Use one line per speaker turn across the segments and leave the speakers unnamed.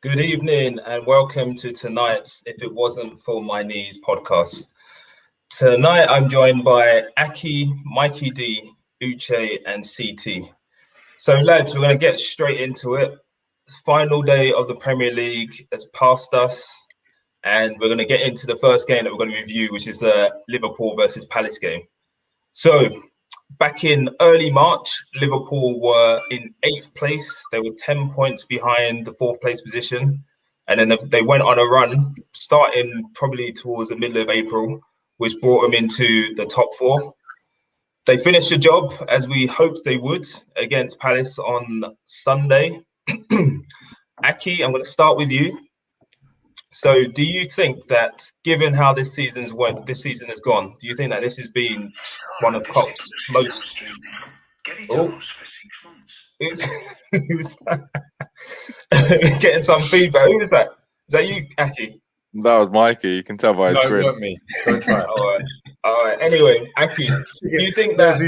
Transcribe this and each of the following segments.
Good evening and welcome to tonight's If It Wasn't For My Knees podcast. Tonight I'm joined by Aki, Mikey D, Uche and CT. So lads, we're going to get straight into it. Final day of the Premier League has passed us and we're going to get into the first game that we're going to review, which is the Liverpool versus Palace game. So back in early March, Liverpool were in 8th place. They were 10 points behind the 4th place position. And then they went on a run starting probably towards the middle of April, which brought them into the top 4. They finished the job as we hoped they would against Palace on Sunday. Aki, I'm going to start with you. So do you think that, given how this season has gone, do you think that this has been one of Klopp's most... for 6 months. Getting some feedback. Who was that? Is that you, Aki?
That was Mikey. You can tell by his grin.
No, not me. Don't try it.
All right. Anyway, Aki, do you think that...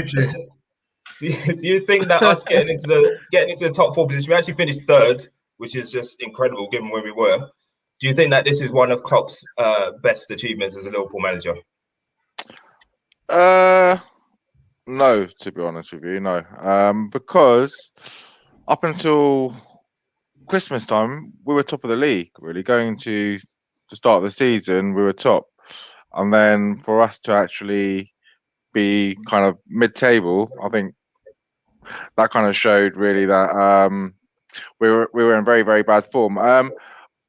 do you think that us getting into the top 4 position, we actually finished 3rd, which is just incredible given where we were. Do you think that this is one of Klopp's best achievements as a Liverpool manager?
No, to be honest with you, no. Because up until Christmas time, we were top of the league, really. Going to the start of the season, we were top. And then for us to actually be kind of mid-table, I think that kind of showed really that we were in very, very bad form.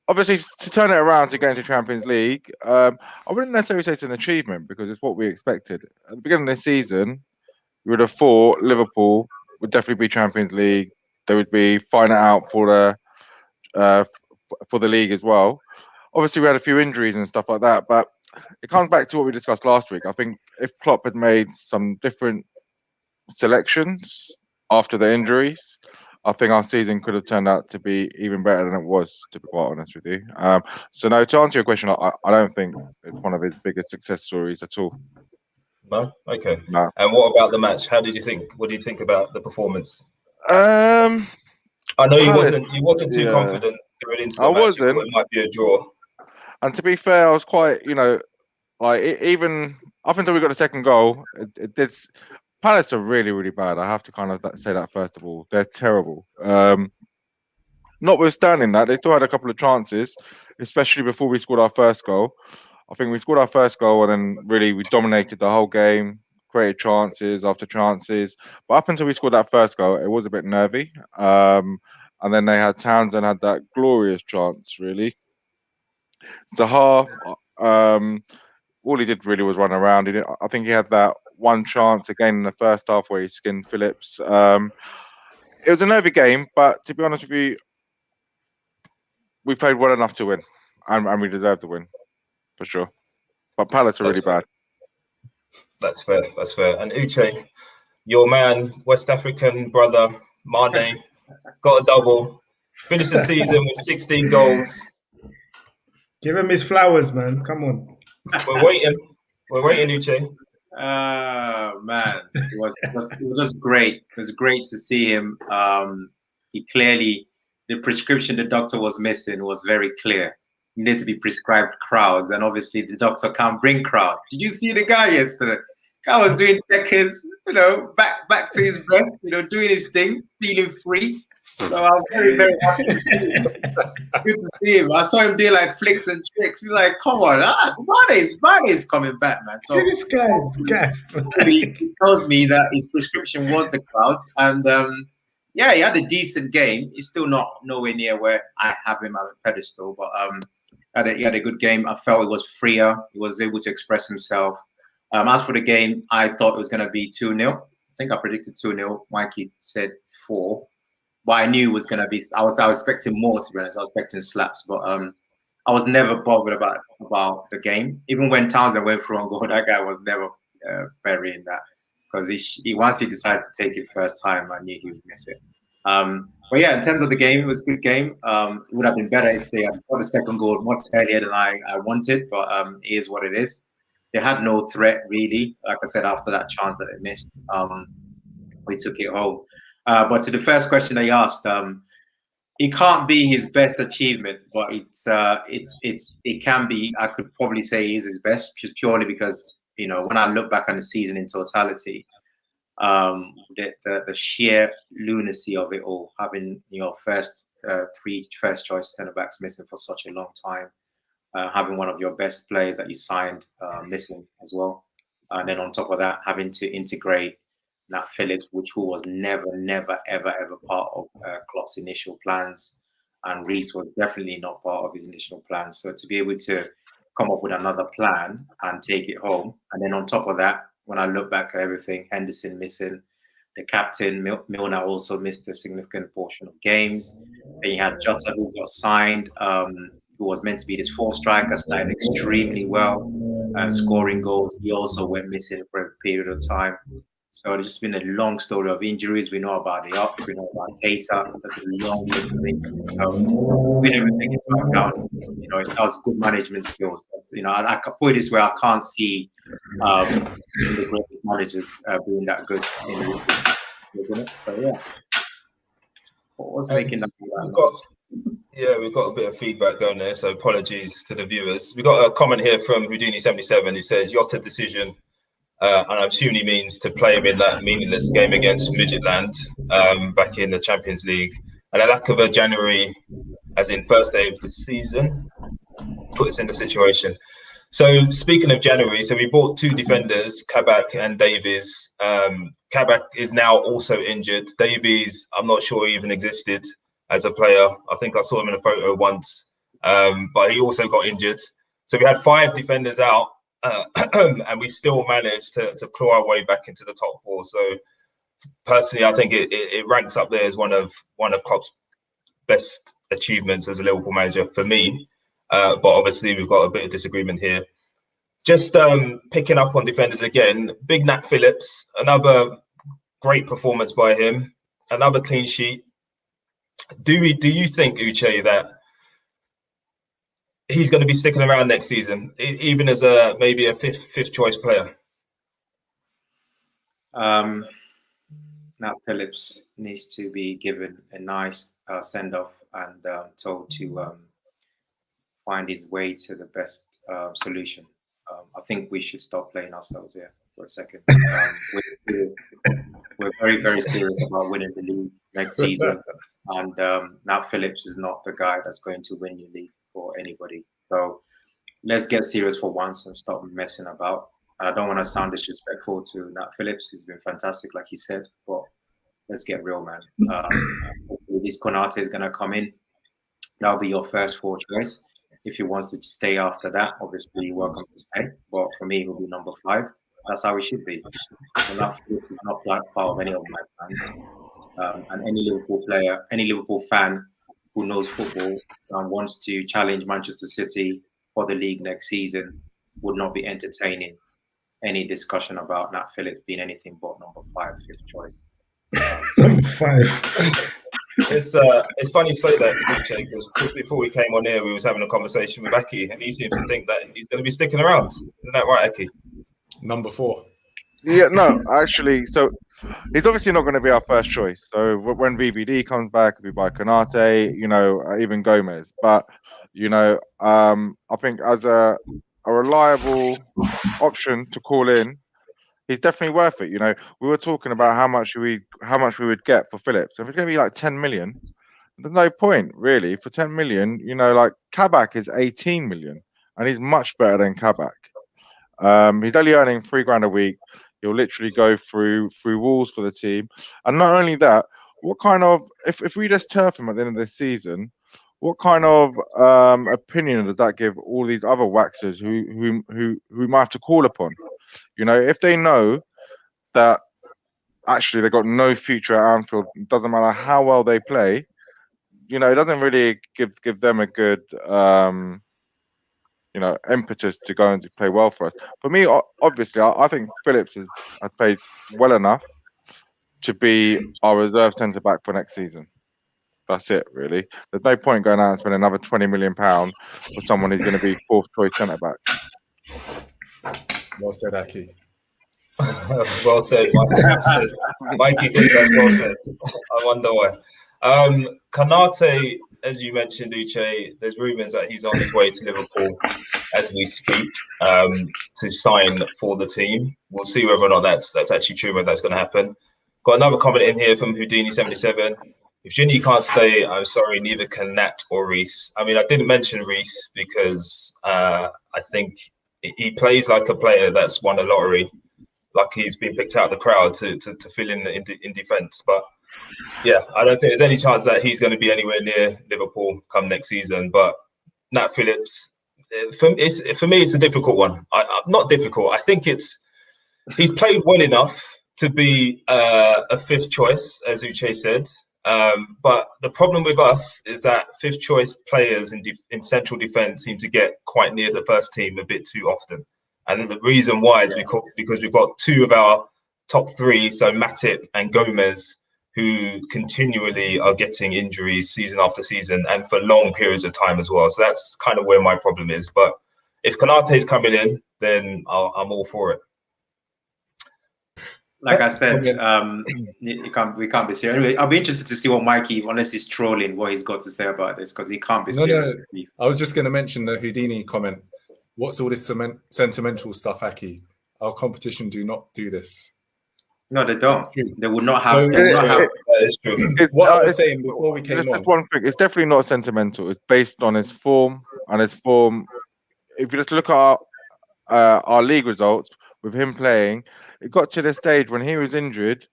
Obviously, to turn it around to get into Champions League, I wouldn't necessarily say it's an achievement because it's what we expected. At the beginning of the season, we would have thought Liverpool would definitely be Champions League. They would be fighting it out for the league as well. Obviously, we had a few injuries and stuff like that, but it comes back to what we discussed last week. I think if Klopp had made some different selections after the injuries, I think our season could have turned out to be even better than it was, to be quite honest with you. So no, to answer your question, I don't think it's one of his biggest success stories at all.
No? Okay.
No.
And what about the match? What do you think about the performance?
I
know you wasn't too confident going into the match. You thought it might be a draw.
And to be fair, I was quite, even up until we got the second goal, it did. Palace are really, really bad. I have to kind of say that first of all. They're terrible. Notwithstanding that, they still had a couple of chances, especially before we scored our first goal. I think we scored our first goal and then really we dominated the whole game, created chances after chances. But up until we scored that first goal, it was a bit nervy. And then they had Townsend had that glorious chance, really. Zaha, all he did really was run around. I think he had that one chance again in the first half where he skinned Phillips. It was a nervy game, but to be honest with you, we played well enough to win, and we deserved to win, for sure. But Palace are really bad.
That's fair. And Uche, your man, West African brother, Mane, got a double, finished the season with 16 goals.
Give him his flowers, man. Come on.
We're waiting, Uche.
Man, it was just great. It was great to see him. He clearly, the prescription the doctor was missing was very clear. He needed to be prescribed crowds, and obviously the doctor can't bring crowds. Did you see the guy yesterday? Guy was doing checkers, back to his best, doing his thing, feeling free. So I'm very, very happy. Good to see him. I saw him doing like flicks and tricks. He's like, come on, Mane's coming back, man. So
this guy's gassed.
He tells me that his prescription was the crowds, and he had a decent game. He's still nowhere near where I have him on a pedestal, but he had a good game. I felt he was freer. He was able to express himself. As for the game, I thought it was going to be 2-0. I think I predicted 2-0. Mikey said 4. But I knew it was going to be. I was expecting more, to be honest. I was expecting slaps, but I was never bothered about the game. Even when Townsend went for on goal, that guy was never burying that, because he once he decided to take it first time, I knew he would miss it. But yeah, in terms of the game, it was a good game. It would have been better if they had got the second goal much earlier than I wanted, but it is what it is. They had no threat, really. Like I said, after that chance that they missed, we took it home. But to the first question they asked, it can't be his best achievement, but it can be. I could probably say it is his best, purely because, you know, when I look back on the season in totality, the sheer lunacy of it all, having your three first choice centre backs missing for such a long time, having one of your best players that you signed missing as well, and then on top of that, having to integrate Nat Phillips, who was never ever part of Klopp's initial plans, and Reece was definitely not part of his initial plans. So to be able to come up with another plan and take it home, and then on top of that, when I look back at everything, Henderson missing, the captain Milner also missed a significant portion of games. Then you had Jota, who got signed, who was meant to be this fourth striker, started extremely well, scoring goals. He also went missing for a period of time. So there's just been a long story of injuries. We know about the Ox, we know about Keita. That's a long list of things. We didn't take into account. You know, it was good management skills. You know, I can put it this way: I can't see the great managers being that good in the league. So yeah, what was making that?
We've got a bit of feedback going there, so apologies to the viewers. We've got a comment here from Houdini77 who says Jota decision. And I assume he means to play him in that meaningless game against Midtjylland back in the Champions League. And a lack of a January, as in first day of the season, put us in the situation. So speaking of January, so we bought 2 defenders, Kabak and Davies. Kabak is now also injured. Davies, I'm not sure he even existed as a player. I think I saw him in a photo once, but he also got injured. So we had 5 defenders out. And we still managed to claw our way back into the top 4. So personally, I think it ranks up there as one of Klopp's best achievements as a Liverpool manager for me. But obviously, we've got a bit of disagreement here. Just picking up on defenders again, big Nat Phillips, another great performance by him, another clean sheet. Do you think, Uche, that he's going to be sticking around next season, even as maybe a fifth choice player?
Nat Phillips needs to be given a nice send off and told to find his way to the best solution. I think we should stop playing ourselves here for a second. We're very, very serious about winning the league next season, and Nat Phillips is not the guy that's going to win your league for anybody. So let's get serious for once and stop messing about. I don't want to sound disrespectful to Nat Phillips. He's been fantastic, like you said, but let's get real, man. This Konate is going to come in. That'll be your first 4 choice. If he wants to stay after that, obviously you're welcome to stay. But for me, it will be number 5. That's how it should be. And Nat Phillips is not part of any of my plans. And any Liverpool player, any Liverpool fan who knows football and wants to challenge Manchester City for the league next season would not be entertaining any discussion about Nat Phillips being anything but number 5, 5th choice.
Number 5.
It's funny you say that, Uche, because just before we came on here, we was having a conversation with Aki, and he seems to think that he's going to be sticking around. Isn't that right, Aki?
Number 4.
Yeah, no, actually, so he's obviously not going to be our first choice. So when VVD comes back, we buy Konate, you know, even Gomez. But, you know, I think as a reliable option to call in, he's definitely worth it. You know, we were talking about how much we would get for Phillips. If it's going to be like 10 million, there's no point really for 10 million. You know, like Kabak is 18 million, and he's much better than Kabak. He's only earning £3,000 a week. He'll literally go through walls for the team. And not only that, what kind of if we just turf him at the end of this season, what kind of opinion does that give all these other waxers who we might have to call upon? You know, if they know that actually they've got no future at Anfield, it doesn't matter how well they play, you know, it doesn't really give them a good you know, impetus to go and play well for us. For me, obviously, I think Phillips has played well enough to be our reserve centre back for next season. That's it, really. There's no point going out and spending another £20 million for someone who's going to be fourth choice centre back.
Well said, Aki.
Well said, Mikey thinks that's well said. I wonder why. Konate, as you mentioned, Uche, there's rumours that he's on his way to Liverpool as we speak to sign for the team. We'll see whether or not that's actually true, whether that's going to happen. Got another comment in here from Houdini77. If Ginny can't stay, I'm sorry, neither can Nat or Reece. I mean, I didn't mention Reece because I think he plays like a player that's won a lottery, like he's been picked out of the crowd to fill in defence. But yeah, I don't think there's any chance that he's going to be anywhere near Liverpool come next season. But Nat Phillips, for me, it's a difficult one. Not difficult. I think he's played well enough to be a fifth choice, as Uche said. But the problem with us is that fifth choice players in central defence seem to get quite near the first team a bit too often. And the reason why is because we've got two of our top three, so Matip and Gomez, who continually are getting injuries season after season and for long periods of time as well. So that's kind of where my problem is. But if Konate's coming in, then I'm all for it.
Like I said, we can't be serious. Anyway, I'll be interested to see what Mikey, unless he's trolling, what he's got to say about this, because we can't be serious.
No. I was just going to mention the Houdini comment. What's all this sentimental stuff, Aki? Our competition do not do this.
No, they don't. They would not have.
What I was saying before we came on.
One thing, it's definitely not sentimental. It's based on his form, and his form. If you just look at our league results with him playing, it got to the stage when he was injured,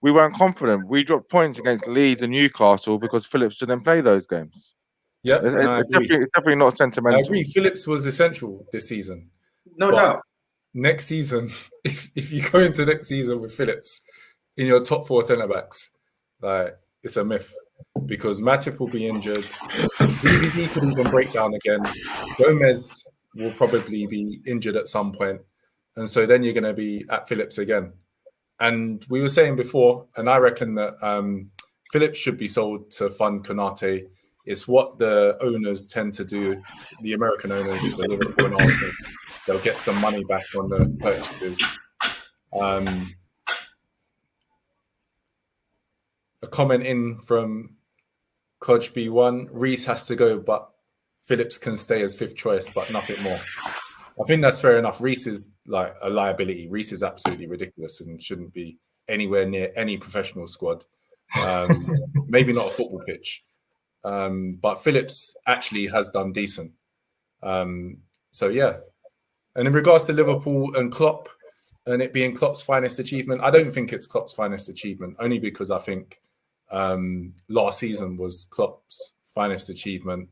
we weren't confident. We dropped points against Leeds and Newcastle because Phillips didn't play those games.
Yeah,
it's definitely not sentimental.
I agree. Phillips was essential this season.
No doubt.
Next season, if you go into next season with Phillips in your top four centre backs, like, it's a myth because Matip will be injured. DVD could even break down again. Gomez will probably be injured at some point. And so then you're going to be at Phillips again. And we were saying before, and I reckon that Phillips should be sold to fund Konate. It's what the owners tend to do, the American owners, the Liverpool and Arsenal. They'll get some money back on the purchases. A comment in from Coach B1, Reece has to go, but Phillips can stay as fifth choice, but nothing more. I think that's fair enough. Reece is like a liability. Reece is absolutely ridiculous and shouldn't be anywhere near any professional squad. Maybe not a football pitch. But Phillips actually has done decent. So, yeah. And in regards to Liverpool and Klopp and it being Klopp's finest achievement, I don't think it's Klopp's finest achievement, only because I think last season was Klopp's finest achievement.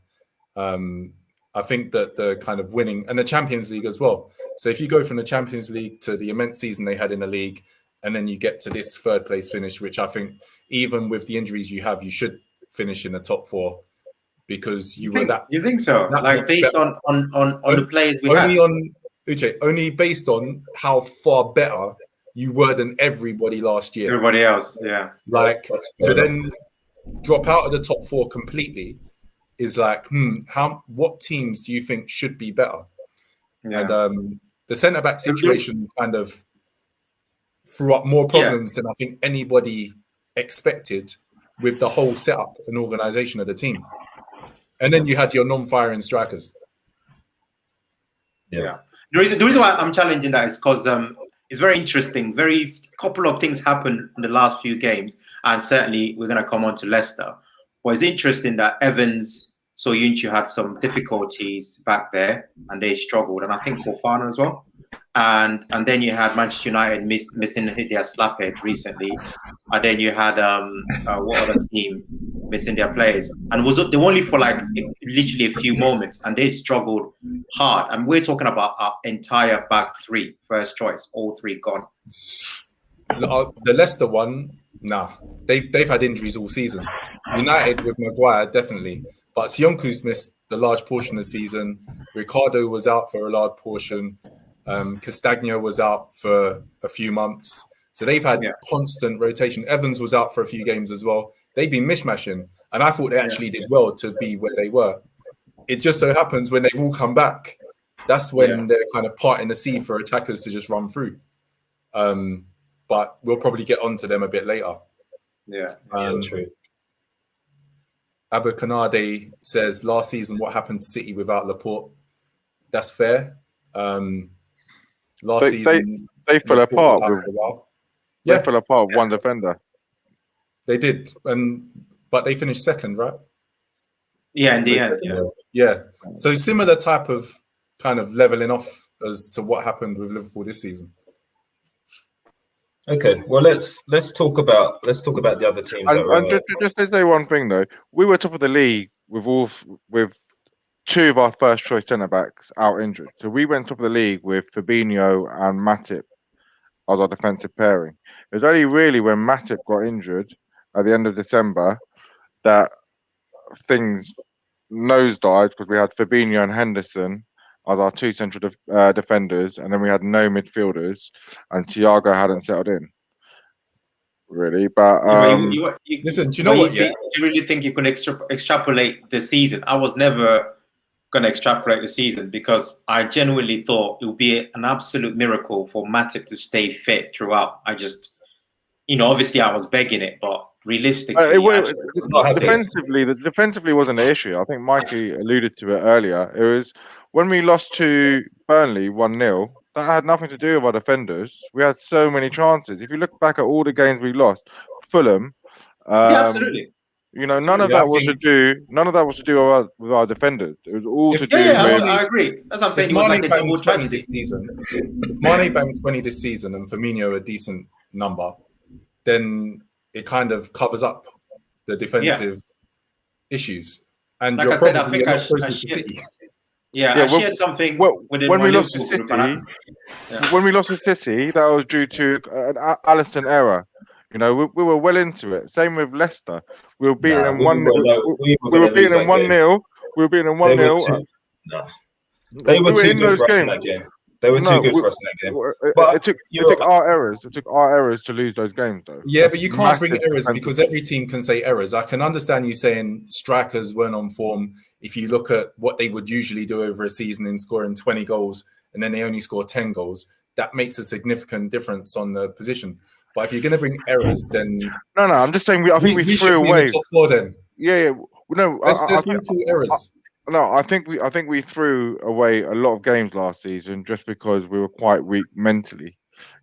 I think that the kind of winning and the Champions League as well. So if you go from the Champions League to the immense season they had in the league, and then you get to this third place finish, which I think even with the injuries you have, you should finish in the top four because you were that.
You think so? Like based on the players we had?
Only based on how far better you were than everybody last year.
Everybody else, yeah.
Like to then drop out of the top four completely is like, what teams do you think should be better? Yeah. And the centre back situation kind of threw up more problems than I think anybody expected with the whole setup and organisation of the team. And then you had your non-firing strikers.
Yeah. The reason why I'm challenging that is because it's very interesting. Very couple of things happened in the last few games, and certainly we're going to come on to Leicester. But it's interesting that Evans, Soyuncu had some difficulties back there, and they struggled, and I think Fofana as well. And then you had Manchester United missing their slaphead recently, and then you had what other team missing their players, and they were only for like literally a few moments, and they struggled hard. And we're talking about our entire back three, first choice, all three gone.
The Leicester one, nah, they've had injuries all season. United with Maguire, definitely, but Sionku's missed the large portion of the season. Ricardo was out for a large portion. Castagno was out for a few months. So they've had constant rotation. Evans was out for a few games as well. They've been mishmashing. And I thought they actually did well to be where they were. It just so happens when they've all come back, that's when they're kind of parting the sea for attackers to just run through. But we'll probably get onto them a bit later.
Yeah,
true.
Aberkanade says, last season, what happened to City without Laporte? That's fair. Last season,
they fell apart. They
Yeah,
fell apart with one defender.
they did, but they finished second, right?
Yeah, in the end,
Yeah. So similar type of kind of leveling off as to what happened with Liverpool this season.
Okay, well let's talk about the other teams.
And just to say one thing though, we were top of the league with two of our first choice centre backs out injured. So we went top of the league with Fabinho and Matip as our defensive pairing. It was only really when Matip got injured at the end of December that things nosedived, because we had Fabinho and Henderson as our two central defenders, and then we had no midfielders, and Thiago hadn't settled in. Really, but
listen, do you know what?
Do you really think you can extrapolate the season? I was never going to extrapolate the season because I genuinely thought it would be an absolute miracle for Matip to stay fit throughout. I just, obviously I was begging it, but realistically,
defensively wasn't the issue. I think Mikey alluded to it earlier. It was when we lost to Burnley 1-0. That had nothing to do with our defenders. We had so many chances. If you look back at all the games we lost, Fulham,
absolutely.
None of that was to do with our defenders. It was all to do with.
I agree. That's what I'm saying. It was like a double tragedy
this season. If Mane banged 20 this season and Firmino a decent number, then it kind of covers up the defensive issues. And
like
you're
I said,
probably
I think
a lot closer to City.
I shared something
when we lost to City. When we lost to City, that was due to an Alisson error. We were well into it. Same with Leicester. We were beating them 1-0. We were beating them 1-0. We were beating them 1-0.
They were too good for us in that game. They were too good for us in that game. But
it took our errors. It took our errors to lose those games, though.
Yeah, but you can't bring errors because every team can say errors. I can understand you saying strikers weren't on form. If you look at what they would usually do over a season in scoring 20 goals and then they only score 10 goals, that makes a significant difference on the position. But if you're going to bring errors, then
no. I'm just saying. I think we threw away.
The top four, then.
Yeah. No,
there's no cool errors.
No, I think we threw away a lot of games last season just because we were quite weak mentally.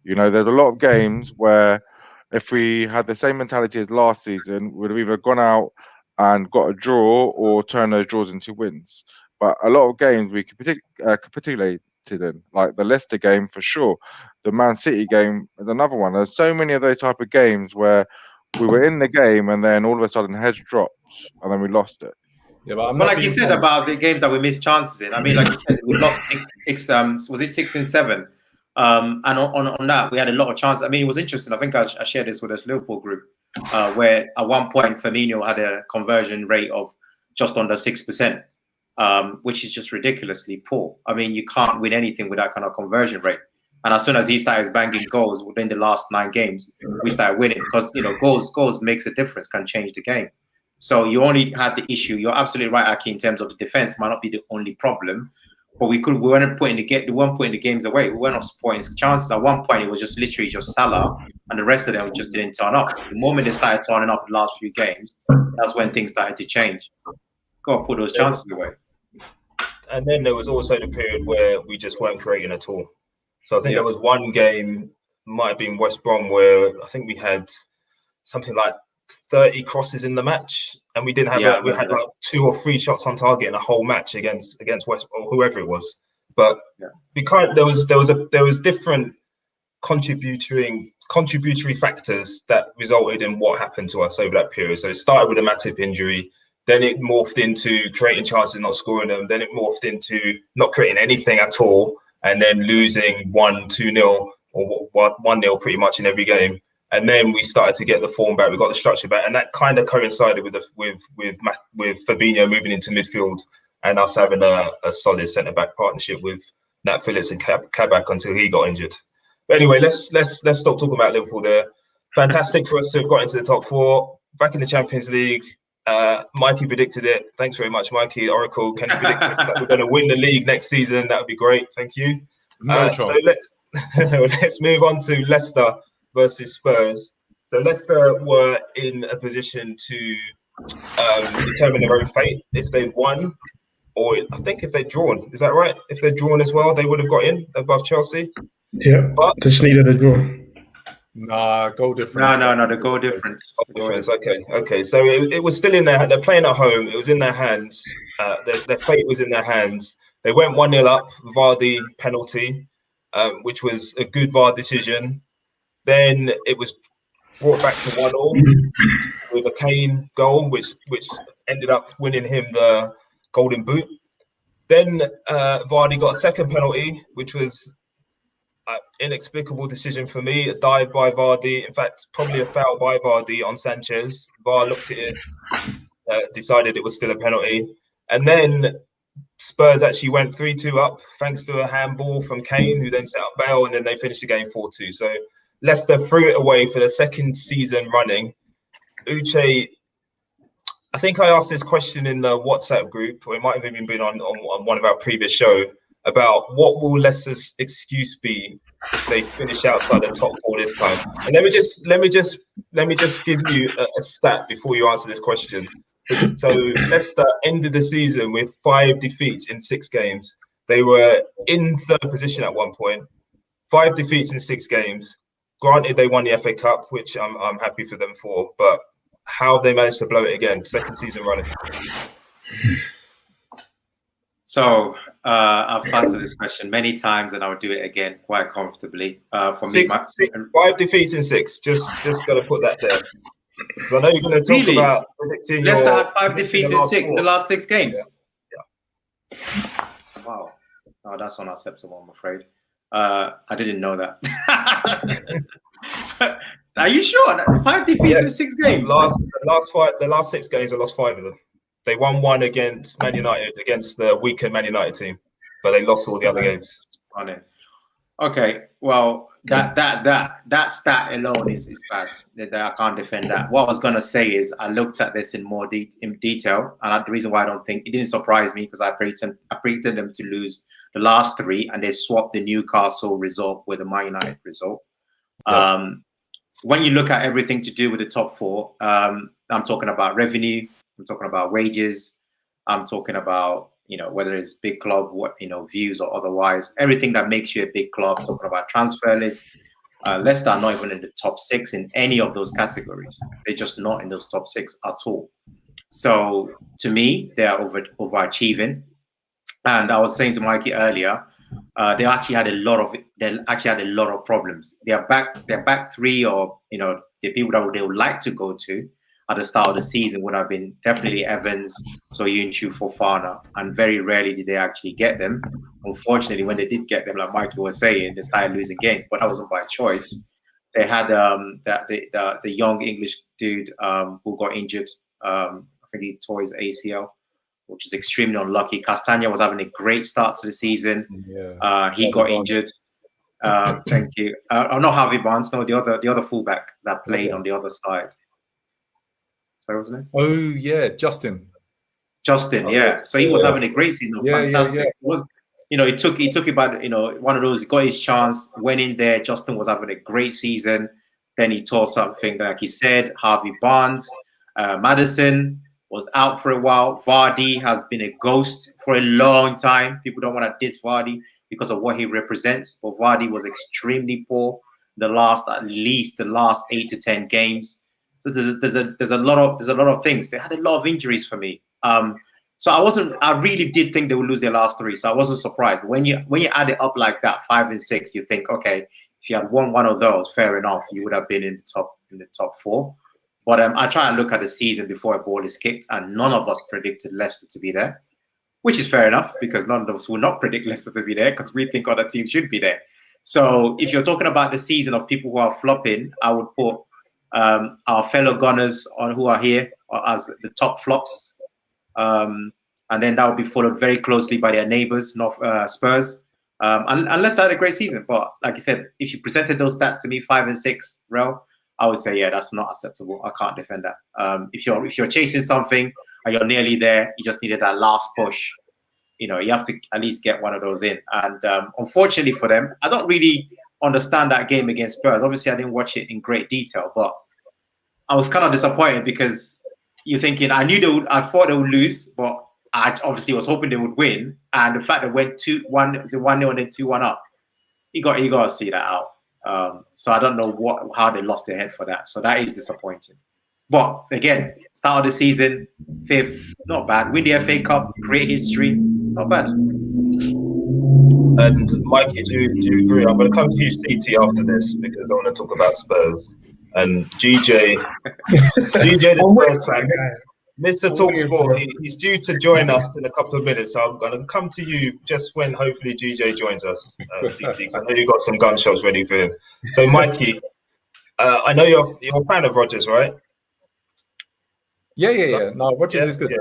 There's a lot of games where if we had the same mentality as last season, we'd have either gone out and got a draw or turned those draws into wins. But a lot of games we capitulated in, like the Leicester game for sure. The Man City game is another one. There's so many of those type of games where we were in the game and then all of a sudden heads dropped and then we lost it.
Yeah, but
like you said about the games that we missed chances in. I mean, like you said, we lost six. Was it 6 and 7? And on that, we had a lot of chances. I mean, it was interesting. I think I shared this with this Liverpool group, where at one point Firmino had a conversion rate of just under 6%, which is just ridiculously poor. I mean, you can't win anything with that kind of conversion rate. And as soon as he started banging goals within the last 9 games, we started winning because goals makes a difference, can change the game. So you only had the issue. You're absolutely right, Aki, in terms of the defense might not be the only problem, but we weren't putting the games away. We weren't supporting chances. At one point, it was just literally just Salah, and the rest of them just didn't turn up. The moment they started turning up the last few games, that's when things started to change. Got to put those chances away.
And then there was also the period where we just weren't creating at all. So I think there was one game, might have been West Brom, where I think we had something like 30 crosses in the match, and we didn't have we had like 2 or 3 shots on target in a whole match against West or whoever it was. But because there was different contributory factors that resulted in what happened to us over that period. So it started with a Matip injury, then it morphed into creating chances, not scoring them, then it morphed into not creating anything at all, and then losing 1-2-0 or 1-0 pretty much in every game. And then we started to get the form back, we got the structure back, and that kind of coincided with Fabinho moving into midfield and us having a solid centre back partnership with Nat Phillips and Kabak until he got injured. But anyway, let's stop talking about Liverpool there. Fantastic for us to have got into the top 4, back in the Champions League. Mikey predicted it. Thanks very much, Mikey. Oracle, can you predict us that we're going to win the league next season? That would be great. Thank you. So let's move on to Leicester versus Spurs. So Leicester were in a position to determine their own fate if they won, or I think if they'd drawn. Is that right? If they'd drawn as well, they would have got in above Chelsea.
Yeah, but just needed a draw.
Nah, goal difference.
No, the goal difference.
Okay. So it was still in their. They're playing at home. It was in their hands. Their fate was in their hands. They went 1-0 up. Vardy penalty, which was a good VAR decision. Then it was brought back to 1-1 with a Kane goal, which ended up winning him the Golden Boot. Then Vardy got a second penalty, which was an inexplicable decision for me. A dive by Vardy, in fact, probably a foul by Vardy on Sanchez. VAR looked at it, decided it was still a penalty. And then Spurs actually went 3-2 up thanks to a handball from Kane, who then set up Bale, and then they finished the game 4-2. So Leicester threw it away for the second season running. Uche, I think I asked this question in the WhatsApp group, or it might have even been on one of our previous show, about what will Leicester's excuse be if they finish outside the top 4 this time. And let me just give you a stat before you answer this question. So Leicester ended the season with 5 defeats in 6 games. They were in 3rd position at one point. 5 defeats in 6 games. Granted, they won the FA Cup, which I'm happy for them for, but how have they managed to blow it again? Second season running.
So I've answered this question many times, and I'll do it again quite comfortably. For me,
5 defeats in 6. Just got to put that there. Because I know you're going to talk about predicting.
Leicester had 5 defeats in the last 6 games.
Yeah.
Wow. Oh, that's unacceptable, I'm afraid. I didn't know that. Are you sure? 5 defeats in 6 games.
The last 6 games, I lost 5 of them. They won 1 against Man United, against the weaker Man United team, but they lost all the other games.
Okay, well, that stat alone is bad. I can't defend that. What I was gonna say is I looked at this in more detail, and the reason why I don't think it didn't surprise me because I predicted them to lose the last 3, and they swapped the Newcastle result with the Man United result. Yeah. When you look at everything to do with the top 4, I'm talking about revenue, I'm talking about wages, I'm talking about whether it's big club, views or otherwise, everything that makes you a big club. I'm talking about transfer list. Leicester are not even in the top 6 in any of those categories. They're just not in those top 6 at all. So to me, they are overachieving. And I was saying to Mikey earlier, they actually had a lot of problems. Their back 3, or the people that they would like to go to at the start of the season would have been definitely Evans, Soyuncu, Fofana, and very rarely did they actually get them. Unfortunately, when they did get them, like Mikey was saying, they started losing games, but that wasn't by choice. They had the young English dude who got injured. I think he tore his ACL, which is extremely unlucky. Castagna was having a great start to the season. Yeah. He got injured. Thank you. Not Harvey Barnes, no, the other fullback that played on the other side. Sorry, what's his name?
Oh yeah, Justin,
yeah. So he was having a great season. Fantastic. Yeah. It was, he took about one of those. He got his chance, went in there. Justin was having a great season. Then he tore something, like he said. Harvey Barnes, Maddison was out for a while. Vardy has been a ghost for a long time. People don't want to diss Vardy because of what he represents, but Vardy was extremely poor at least the last 8 to 10 games. So there's a lot of things. They had a lot of injuries for me. So I really did think they would lose their last 3. So I wasn't surprised. But when you add it up like that, 5 and 6, you think, okay, If you had won one of those, fair enough, you would have been in the top four. But I try and look at the season before a ball is kicked, and none of us predicted Leicester to be there, which is fair enough because none of us will not predict Leicester to be there because we think other teams should be there. So if you're talking about the season of people who are flopping, I would put our fellow Gunners on who are here as the top flops. And then that would be followed very closely by their neighbours, Spurs. Unless they had a great season. But like you said, if you presented those stats to me, 5 and 6, Rel, I would say, yeah, that's not acceptable. I can't defend that. If you're chasing something and you're nearly there, you just needed that last push. You have to at least get one of those in. And unfortunately for them, I don't really understand that game against Spurs. Obviously, I didn't watch it in great detail, but I was kind of disappointed because you're thinking, I thought they would lose, but I obviously was hoping they would win. And the fact that went 2-1, 1-0 and then 2-1 up, you got to see that out. So I don't know how they lost their head for that. So that is disappointing. But again, start of the season, 5th, not bad. Win the FA Cup, create history, not bad.
And Mikey, do you agree? I'm going to come to you, CT, after this because I want to talk about Spurs. And GJ, the Spurs fan, Mr. Talksport, he's due to join us in a couple of minutes. So I'm going to come to you just when hopefully GJ joins us, CT, because I know you've got some gunshots ready for him. So, Mikey, I know you're a fan of Rodgers, right?
Yeah. No, Rodgers is good.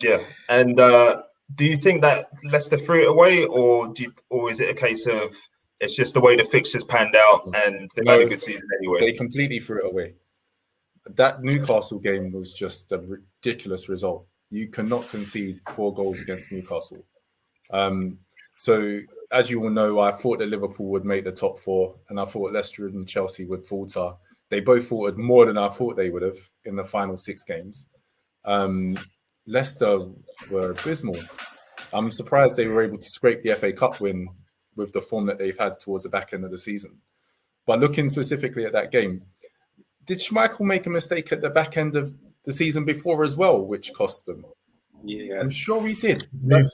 Yeah. And do you think that Leicester threw it away, or is it a case of it's just the way the fixtures panned out and they've had a good season anyway?
They completely threw it away. That Newcastle game was just a ridiculous result. You cannot concede 4 goals against Newcastle. So, as you all know, I thought that Liverpool would make the top 4, and I thought Leicester and Chelsea would falter. They both faltered more than I thought they would have in the final 6 games. Leicester were abysmal. I'm surprised they were able to scrape the FA Cup win with the form that they've had towards the back end of the season. But looking specifically at that game, did Schmeichel make a mistake at the back end of the season before as well, which cost them?
Yeah,
I'm sure he did.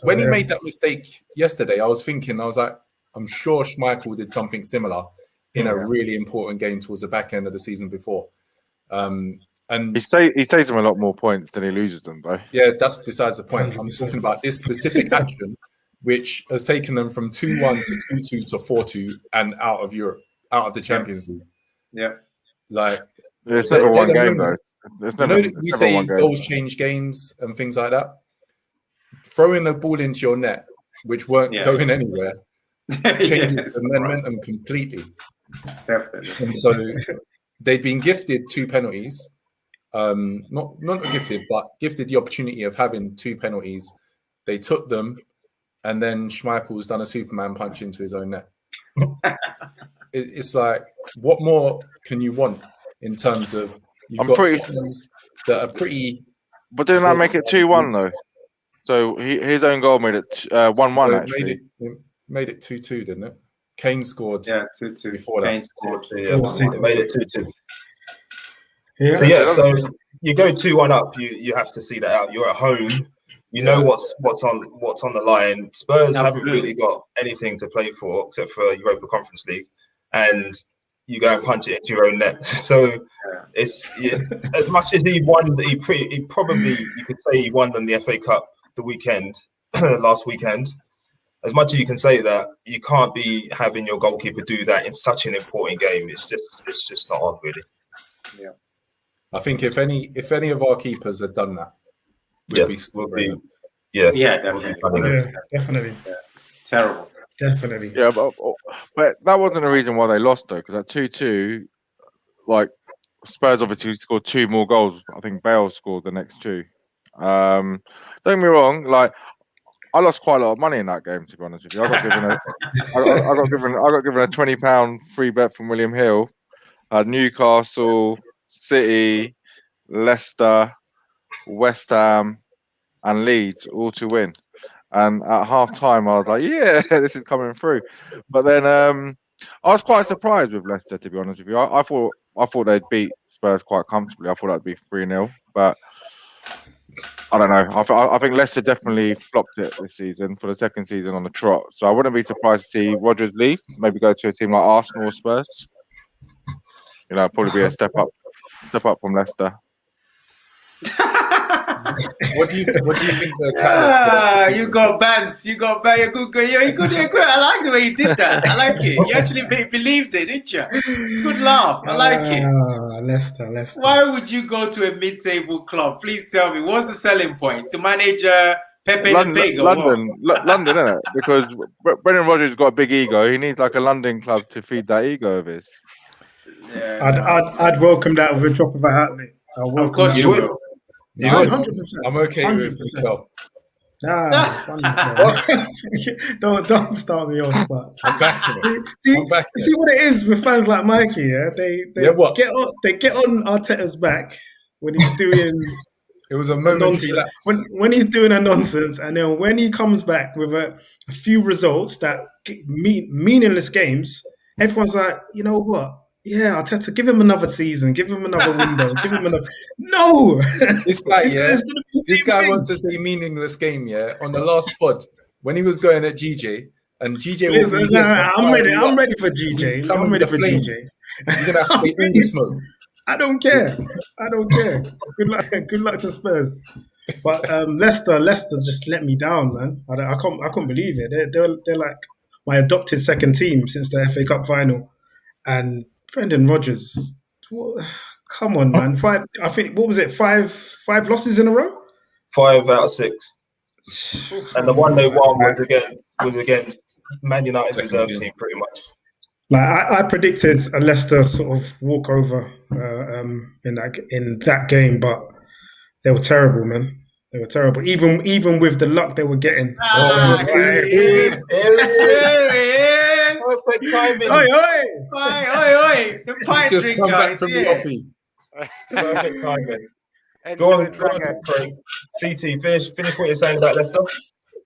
When he made that mistake yesterday, I was like, I'm sure Schmeichel did something similar in a really important game towards the back end of the season before. And
he saves them a lot more points than he loses them, though.
Yeah, that's besides the point. I'm talking about this specific action, which has taken them from 2-1 to 2-2 to 4-2 and out of Europe, out of the Champions League.
Yeah.
Like,
there's never one game, though.
We say goals change games and things like that. Throwing the ball into your net, which weren't going anywhere, changes the momentum completely.
Definitely.
And so they'd been gifted 2 penalties. Not gifted, but gifted the opportunity of having 2 penalties. They took them, and then Schmeichel's done a Superman punch into his own net. It's like, what more can you want in terms of that are pretty.
But didn't that make it 2-1 though? So his own goal made it 1-1 actually.
It made it 2-2, didn't it? Kane scored.
Yeah, 2-2.
Before
Kane
that.
scored.
It made it 2-2.
Yeah.
So you go 2-1 up. You have to see that out. You're at home. You know what's on the line. Spurs haven't really got anything to play for except for Europa Conference League, and you go and punch it into your own net. So it's as much as he won, he probably, you could say he won the FA Cup the weekend, last weekend. As much as you can say that, you can't be having your goalkeeper do that in such an important game. It's just not on, really.
Yeah, I think if any of our keepers had done that, definitely.
Terrible.
Definitely.
Yeah, but that wasn't the reason why they lost, though, because at 2-2, like, Spurs obviously scored 2 more goals. I think Bale scored the next 2. Don't get me wrong, like, I lost quite a lot of money in that game, to be honest with you. I got given a £20 free bet from William Hill. Newcastle, City, Leicester, West Ham, and Leeds all to win. And at half time, I was like, yeah, this is coming through. But then I was quite surprised with Leicester, to be honest with you. I thought they'd beat Spurs quite comfortably. I thought that'd be 3-0. But I don't know. I think Leicester definitely flopped it this season for the second season on the trot. So I wouldn't be surprised to see Rodgers leave, maybe go to a team like Arsenal or Spurs. Probably be a step up from Leicester.
What do you think the catalyst?
You got Bance. You got Bance. You're good. You're good. I like the way you did that. I like it. You actually believed it, didn't you? Good laugh. I like it.
Leicester.
Why would you go to a mid-table club? Please tell me. What's the selling point? To manage Pepe the Pig?
London, isn't it? Because Brendan Rodgers got a big ego. He needs like a London club to feed that ego of his.
Yeah,
I'd welcome that with a drop of a hat, mate.
Of course you would.
100%.
I'm okay
100%.
with the club.
Don't start me off. But
I'm backing it.
See what it is with fans like Mikey. Yeah, they get on Arteta's back when he's doing.
It was a momentary lapse.
When he's doing a nonsense, and then when he comes back with a few results that meaningless games, everyone's like, you know what? Yeah, Arteta, give him another season, give him another window, give him another. No,
this guy wants to say meaningless game. Yeah, on the last pod when he was going at GJ, and GJ was.
I'm ready for GJ. I'm ready for GJ.
You're gonna have to be in the smoke.
I don't care. Good luck to Spurs. But Leicester just let me down, man. I couldn't believe it. They're like my adopted second team since the FA Cup final, and Brendan Rodgers. Come on, man. Five losses in a row?
5 out of 6. And the one they won was against Man United's reserve team, pretty much.
Like I predicted a Leicester sort of walkover in that game, but they were terrible, man. They were terrible. Even with the luck they were getting.
Here he is. Perfect timing.
Oi.
The pint
Just
drinker
come back from
here.
the offie.
Perfect timing. Go on, Craig. CT, finish what you're saying about Leicester.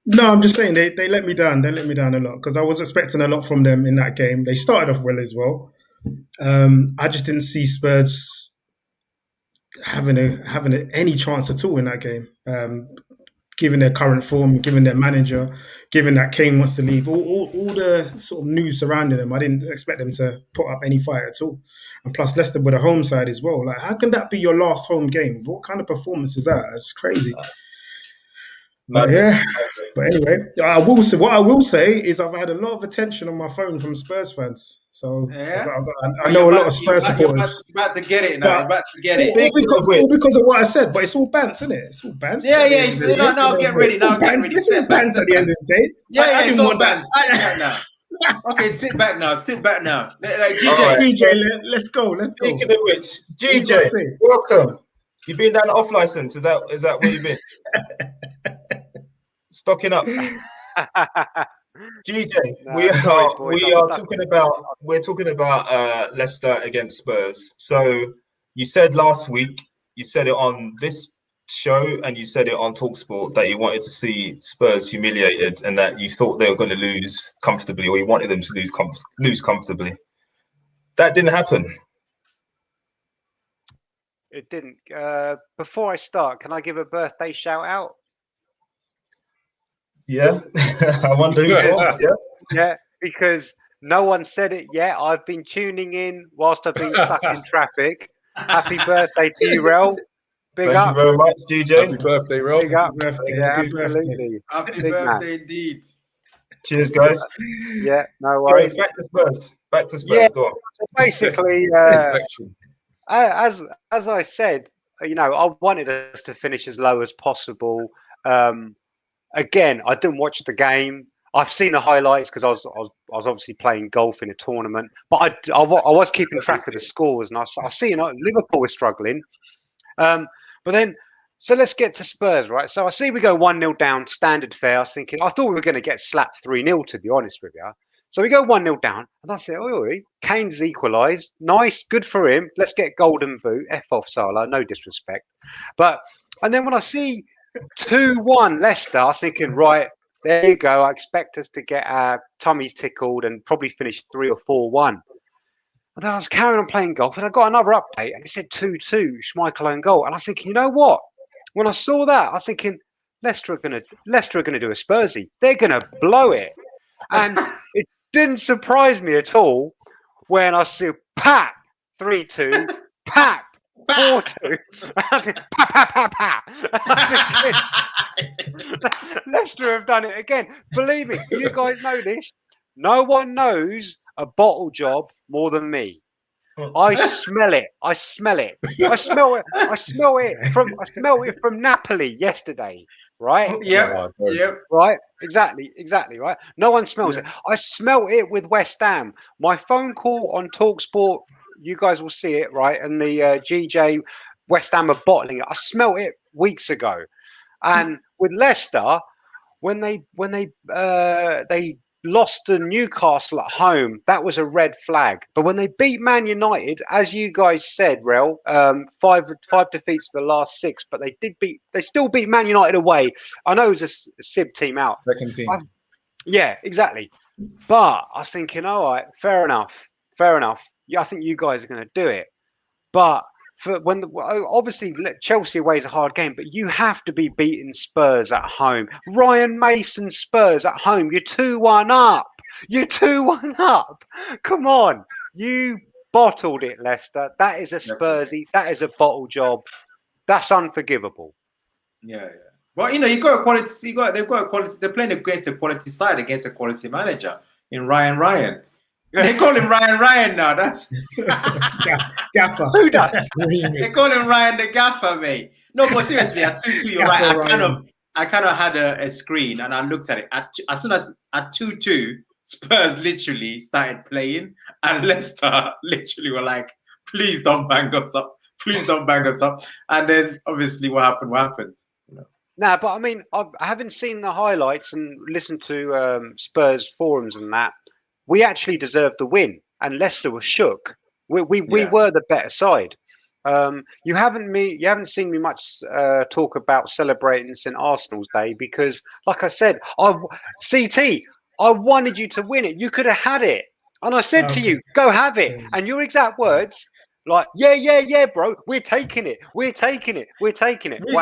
No, I'm just saying they let me down. They let me down a lot because I was expecting a lot from them in that game. They started off well as well. I just didn't see Spurs having any chance at all in that game. Given their current form, given their manager, given that Kane wants to leave, all the sort of news surrounding them, I didn't expect them to put up any fight at all. And plus Leicester with a home side as well. Like, how can that be your last home game? What kind of performance is that? It's crazy. But anyway, what I will say is I've had a lot of attention on my phone from Spurs fans. So I know a lot of Spurs supporters.
You're about to get it now. All
because of what I said, but it's all bants, isn't it? It's all bants.
Yeah. No, get ready. Now get ready.
It's all bants at the end of the day.
Yeah, it's all bants. Sit back now. Okay, sit back now. Like,
GJ, let's go.
Speaking of which, GJ, welcome. You've been down the off license. Is that where you've been? Stocking up. GJ, we're talking about Leicester against Spurs. So you said last week, you said it on this show and you said it on TalkSport that you wanted to see Spurs humiliated and that you thought they were going to lose comfortably, or you wanted them to lose comfortably. That didn't happen.
It didn't. Before I start, can I give a birthday shout out?
Yeah, I wonder who.
Yeah, because no one said it yet. I've been tuning in whilst I've been stuck in traffic. Happy birthday to you, Rel. Thank you
very much, DJ.
Happy birthday, Rel.
Big up.
Happy birthday.
Happy birthday indeed.
Cheers, guys.
Yeah, no worries.
Back to Spurs.
Yeah,
go on.
Basically, as I said, I wanted us to finish as low as possible. Again, I didn't watch the game. I've seen the highlights because I was obviously playing golf in a tournament, but I was keeping track of the scores, and I see Liverpool was struggling. But then, so let's get to Spurs, right? So I see we go 1-0 down, standard fare. I thought we were going to get slapped 3-0, to be honest with you. So we go 1-0 down, and I said, Kane's equalised. Nice, good for him. Let's get golden boot. F off Salah, no disrespect. And then when I see 2-1 Leicester, I was thinking, right, there you go. I expect us to get our tummies tickled and probably finish 3 or 4-1. And then I was carrying on playing golf, and I got another update, and it said 2-2, Schmeichel own goal. And I was thinking, you know what? When I saw that, I was thinking, Leicester are gonna do a Spursy. They're gonna blow it, and it didn't surprise me at all when I see Pap 3-2, Pap 4-2. I said, pa. Leicester have done it again. Believe me, you guys know this. No one knows a bottle job more than me. I smell it. I smell it from Napoli yesterday. Right?
Yep.
Right? Exactly. Right? No one smells it. I smell it with West Ham. My phone call on TalkSport, you guys will see it, right? And the GJ West Ham are bottling it. I smelt it weeks ago. And with Leicester, when they lost to Newcastle at home, that was a red flag. But when they beat Man United, as you guys said, Rel, 5 defeats to the last 6, but they still beat Man United away. I know it was a SIB team out.
Second team.
Yeah, exactly. But I was thinking, all right, fair enough. Yeah, I think you guys are going to do it. But obviously Chelsea away is a hard game, but you have to be beating Spurs at home. Ryan Mason Spurs at home. You're 2-1 up. Come on. You bottled it, Leicester. That is a Spursy. That is a bottle job. That's unforgivable.
Yeah. Well, you got a quality. They've got a quality. They're playing against a quality side, against a quality manager in Ryan. They call him Ryan now. That's
Gaffer.
Who does?
They call him Ryan the Gaffer, mate. No, but seriously, at 2-2, you're right. I kind of had a screen and I looked at it. As soon as at 2-2, Spurs literally started playing, and Leicester literally were like, "Please don't bang us up. Please don't bang us up." And then obviously, what happened?
Nah, but I mean, I haven't seen the highlights and listened to Spurs forums and that. We actually deserved the win, and Leicester was shook. We were the better side. You haven't seen me much talk about celebrating St Arsenal's Day because, like I said, I wanted you to win it. You could have had it, and I said to you, "Go have it." And your exact words, like, "Yeah, bro, we're taking it. Wow.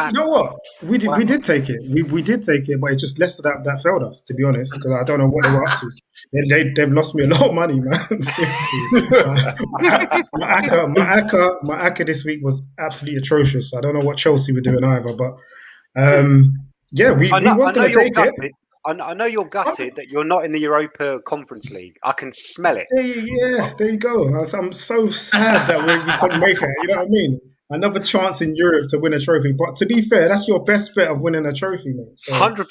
You know what? We did take it. We did take it, but it's just Leicester that failed us, to be honest, because I don't know what they were up to. They've lost me a lot of money, man. Seriously. My ACCA this week was absolutely atrocious. I don't know what Chelsea were doing either, but we was going to take it.
I know you're gutted that you're not in the Europa Conference League. I can smell it.
There you go. I'm so sad that we couldn't make it. You know what I mean? Another chance in Europe to win a trophy. But to be fair, that's your best bet of winning a trophy, mate. So
100%.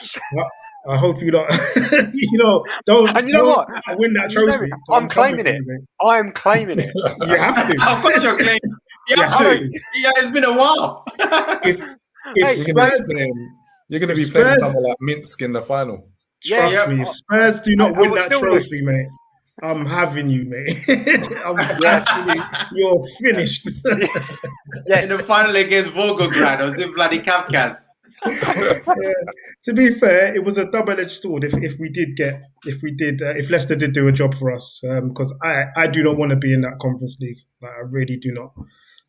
I hope you don't. Don't.
And you know what?
Win that trophy.
I'm claiming it. I am claiming it.
You have to.
Of course, you're claiming. You have to. Yeah, it's been a while.
If Spurs.
You're going to be playing someone like Minsk in the final.
Trust me, if Spurs do not win that trophy, mate, I'm having you, mate. You're finished.
In the final against Volgograd or Zimbladi Kavkaz.
To be fair, it was a double-edged sword. If Leicester did do a job for us, because I do not want to be in that Conference League. Like, I really do not.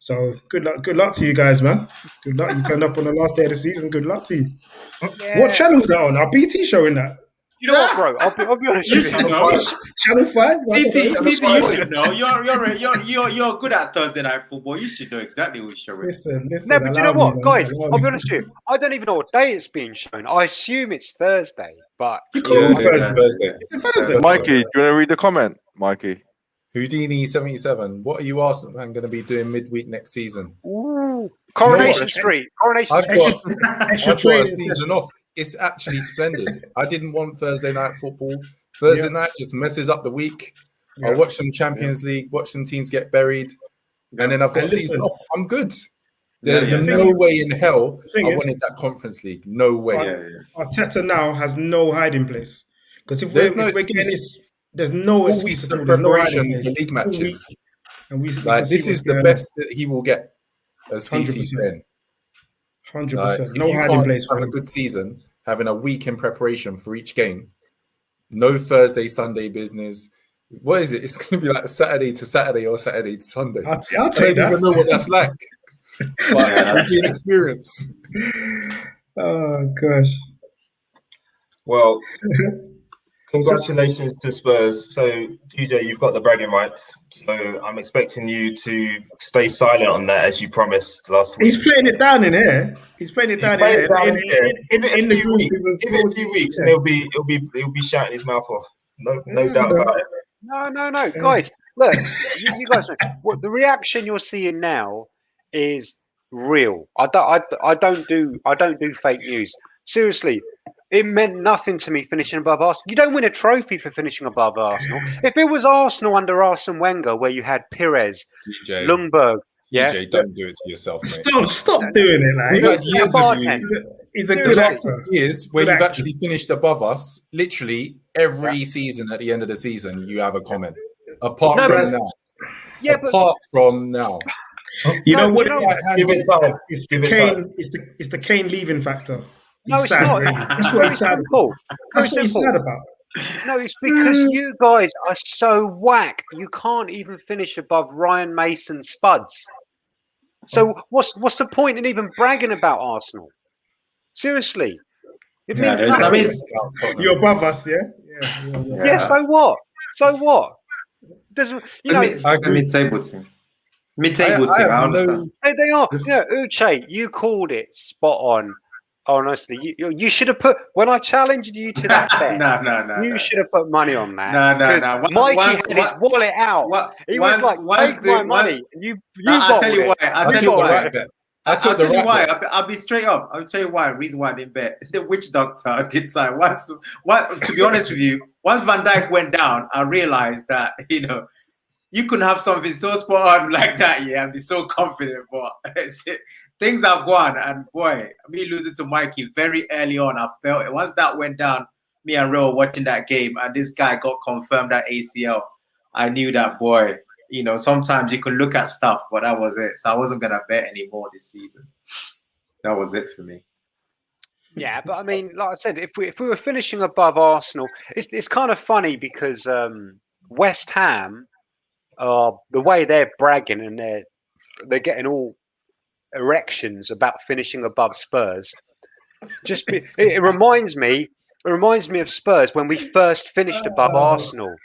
So good luck to you guys, man. Good luck. You turned up on the last day of the season. Good luck to you. Yeah. What channel is that on? Our BT showing that.
You know what, bro? I'll be honest.
You should know.
Channel 5.
CT, you should know. You're good at Thursday night football. You should know exactly who's showing.
Listen.
No, but you know what, guys? I'll be honest with you. I don't even know what day it's being shown. I assume it's Thursday, but
Thursday.
Mikey, do you want to read the comment, Mikey?
Houdini 77. What are you Arsenal fan going to be doing midweek next season?
Ooh, Coronation Street.
I've got a season off. It's actually splendid. I didn't want Thursday night football. Thursday night just messes up the week. I watch some Champions League, watch some teams get buried, and then I've got a season off. I'm good. There's no way in hell I wanted that Conference League. No way.
Arteta now has no hiding place. Because if we're getting this... There's no
weeks of preparation for league matches.
And
this is the best that he will get as CT saying.
100%. No hiding place for
a good season, having a week in preparation for each game. No Thursday, Sunday business. What is it? It's going to be like Saturday to Saturday or Saturday to Sunday.
I'll take that.
I don't even know what that's like. But that's an experience.
Oh gosh.
Well, congratulations to Spurs. So, QJ, you've got the bragging right. So I'm expecting you to stay silent on that as you promised last week.
He's playing it down in here. He's playing it down in here.
Give it
In
a
the
few
group,
weeks. Give it a few weeks, and he'll be shouting his mouth off. No doubt about it.
No, guys. Look, you guys know what the reaction you're seeing now is real. I don't do fake news. Seriously, it meant nothing to me finishing above Arsenal. You don't win a trophy for finishing above Arsenal. If it was Arsenal under Arsene Wenger, where you had Pires, Ljungberg,
don't do it to yourself, mate.
Stop doing it, man.
We've had years of you.
He's a good actor.
Years where you've actually finished above us. Literally every season at the end of the season, you have a comment. Apart from now.
You know what?
Give it time.
It's the Kane leaving factor.
No, it's not.
That's what he's sad about. That's what he's sad about.
No, it's because you guys are so whack. You can't even finish above Ryan Mason Spuds. So what's the point in even bragging about Arsenal? Seriously, it means nothing.
You're above us, yeah?
Yeah. So what? Does
the mid-table team. Mid-table team. I understand.
They are. Yeah, Uche, you called it spot on. Honestly, you should have put when I challenged you to that bet.
No.
You should have put money on that.
No.
Mikey had his wallet out. He was like, "Take my money."
I'll tell you why. I'll tell you why. I'll be straight up. I'll tell you why. Reason why I didn't bet. The witch doctor did sign. To be honest with you, once Van Dijk went down, I realized that you couldn't have something so spot on like that, and be so confident. But things have gone, and boy, me losing to Mikey very early on, I felt it. Once that went down, me and Ray were watching that game, and this guy got confirmed at ACL. I knew that, boy. Sometimes you can look at stuff, but that was it. So I wasn't gonna bet anymore this season. That was it for me.
Yeah, but I mean, like I said, if we were finishing above Arsenal, it's kind of funny because West Ham. The way they're bragging and they're getting all erections about finishing above Spurs. It reminds me of Spurs when we first finished above Arsenal,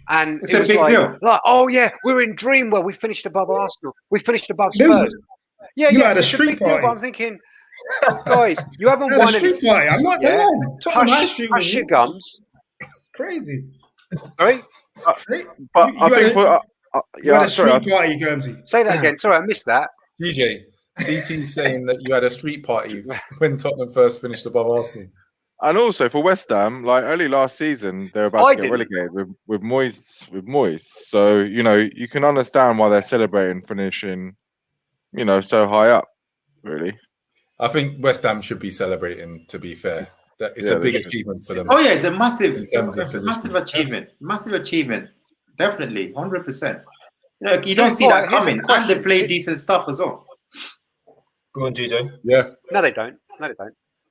and
it's a big deal.
Like, oh yeah, we're in Dreamwell. We finished above Arsenal. We finished above Spurs.
You had a street party.
Deal, but I'm thinking, guys, you haven't won
any. Party. I'm not alone.
Hush your gums.
Crazy.
Right?
But I think
you had a street party, Gumsy.
Say that again. Sorry, I missed that.
DJ, CT's saying that you had a street party when Tottenham first finished above Arsenal.
And also for West Ham, like early last season, they're about to get relegated with Moyes. So, you can understand why they're celebrating finishing, so high up, really.
I think West Ham should be celebrating, to be fair. It's a big achievement for them.
Oh, yeah, it's a massive achievement. Massive achievement. Definitely, 100%. You don't see that coming. And they play decent stuff as well.
Go on, GJ.
Yeah.
No, they don't.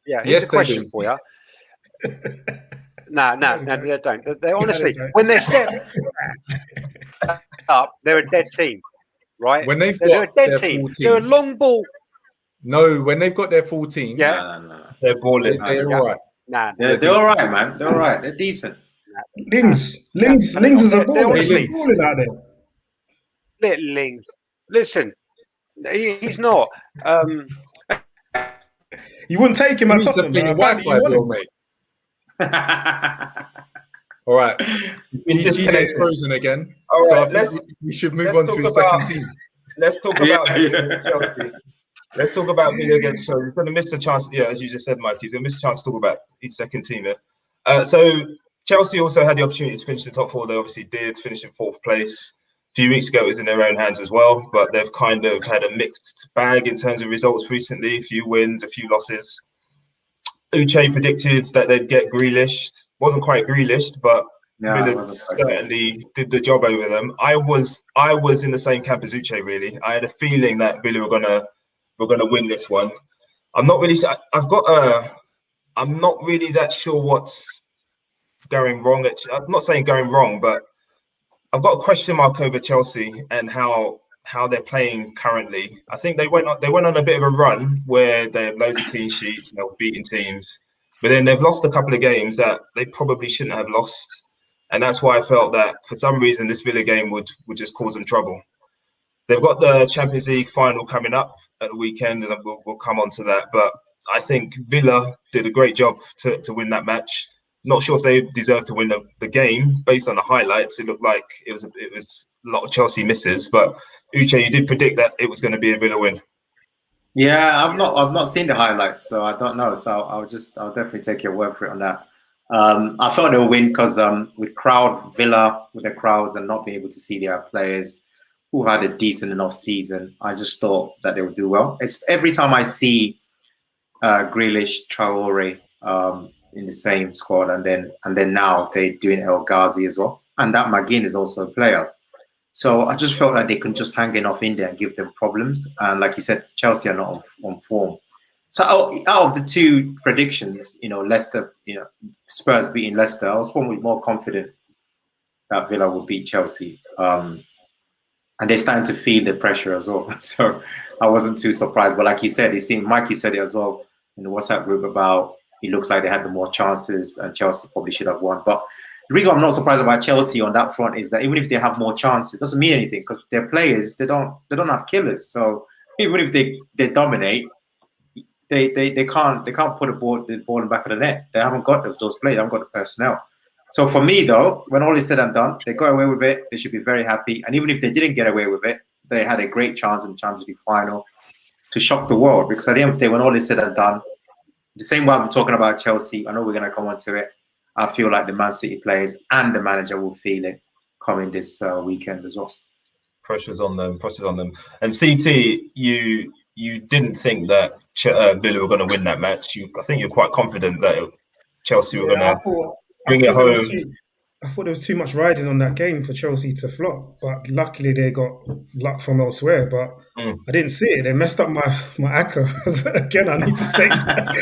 Yeah, here's a question for you. No, they don't. They honestly, when they're set up, they're a dead team, right?
When they're
a dead team. Full team, they're a long ball.
No, when they've got their full team,
no.
They're balling.
They're all right.
They're all right, man. They're all right. They're decent.
Lings is a baller. He's balling out there.
Lings. Listen, he's not.
You wouldn't take him at Tottenham.
Wi-Fi bill, mate. All right. DJ's frozen again.
All right,
so we should move on to his second team.
Let's talk about Chelsea. Let's talk about Villa against Chelsea. He's going to miss a chance. Yeah, as you just said, Mike, he's going to miss a chance to talk about his second team. So Chelsea also had the opportunity to finish the top four. They obviously did finish in fourth place. A few weeks ago, it was in their own hands as well. But they've kind of had a mixed bag in terms of results recently. A few wins, a few losses. Uche predicted that they'd get Grealish. Wasn't quite Grealish, but Villa certainly did the job over them. I was in the same camp as Uche, really. I had a feeling that Villa were gonna win this one. I'm not really that sure what's going wrong. I'm not saying going wrong, but I've got a question mark over Chelsea and how how they're playing currently. I think they went on a bit of a run where they had loads of clean sheets and they were beating teams, but then they've lost a couple of games that they probably shouldn't have lost, and that's why I felt that for some reason this Villa game would just cause them trouble. They've got the Champions League final coming up at the weekend, and we'll come on to that. But I think Villa did a great job to win that match. Not sure if they deserve to win the game. Based on the highlights, it looked like it was a lot of Chelsea misses. But Uche, you did predict that it was going to be a Villa win.
Yeah, I've not seen the highlights, so I don't know. So I'll definitely take your word for it on that. I thought they'll win because with Villa with the crowds and not being able to see their players who had a decent enough season, I just thought that they would do well. It's every time I see Grealish, Traore in the same squad, and then now they're doing El Ghazi as well, and that McGinn is also a player. So I just felt like they can just hang enough in there and give them problems. And like you said, Chelsea are not on form. So out of the two predictions, Leicester, Spurs beating Leicester, I was probably more confident that Villa will beat Chelsea. And they're starting to feel the pressure as well. So I wasn't too surprised. But like you said, Mikey said it as well in the WhatsApp group about it looks like they had the more chances and Chelsea probably should have won. But the reason why I'm not surprised about Chelsea on that front is that even if they have more chances, it doesn't mean anything because their players, they don't have killers. So even if they dominate, they can't put the ball in the back of the net. They haven't got those players. They haven't got the personnel. So for me, though, when all is said and done, they got away with it. They should be very happy. And even if they didn't get away with it, they had a great chance in the Champions League final to shock the world. Because at the end of the day, when all is said and done, the same way I'm talking about Chelsea, I know we're going to come on to it. I feel like the Man City players and the manager will feel it coming this weekend as well.
Pressure's on them. And CT, you didn't think that Villa were going to win that match. I think you're quite confident that Chelsea were going to bring it home.
I thought there was too much riding on that game for Chelsea to flop, but luckily they got luck from elsewhere. But I didn't see it. They messed up my ACCA. Again, I need to state that.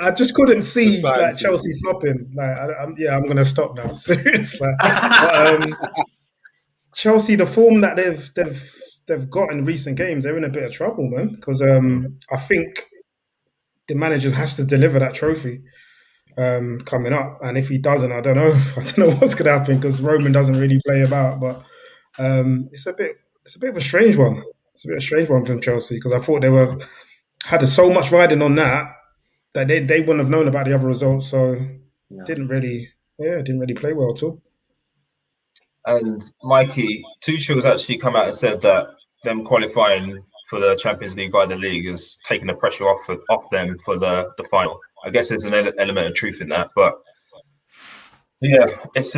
I just couldn't see like Chelsea flopping. Like, I'm going to stop now. Seriously. But, Chelsea, the form that they've got in recent games, they're in a bit of trouble, man. Because I think the manager has to deliver that trophy. Coming up, and if he doesn't, I don't know what's going to happen because Roman doesn't really play about. But it's a bit of a strange one. It's a bit of a strange one from Chelsea because I thought they had so much riding on that they wouldn't have known about the other results. So didn't really play well at all.
And Mikey, Tuchel's actually come out and said that them qualifying for the Champions League via the league has taken the pressure off them for the final. I guess there's an element of truth in that, but yeah, it's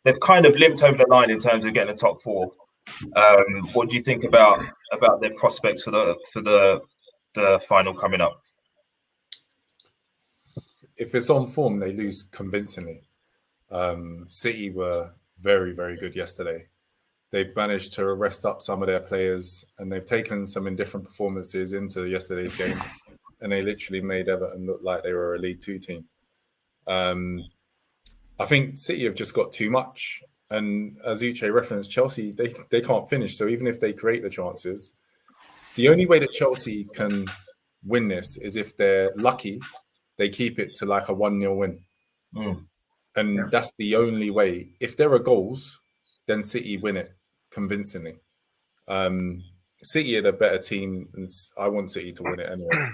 they've kind of limped over the line in terms of getting the top four. What do you think about their prospects for the final coming up?
If it's on form, they lose convincingly. City were very, very good yesterday. They've managed to rest up some of their players, and they've taken some indifferent performances into yesterday's game. And they literally made Everton look like they were a League Two team. I think City have just got too much. And as Uche referenced, Chelsea, they can't finish. So even if they create the chances, the only way that Chelsea can win this is if they're lucky, they keep it to like a 1-0 win. And that's the only way. If there are goals, then City win it convincingly. City are the better team. And I want City to win it anyway.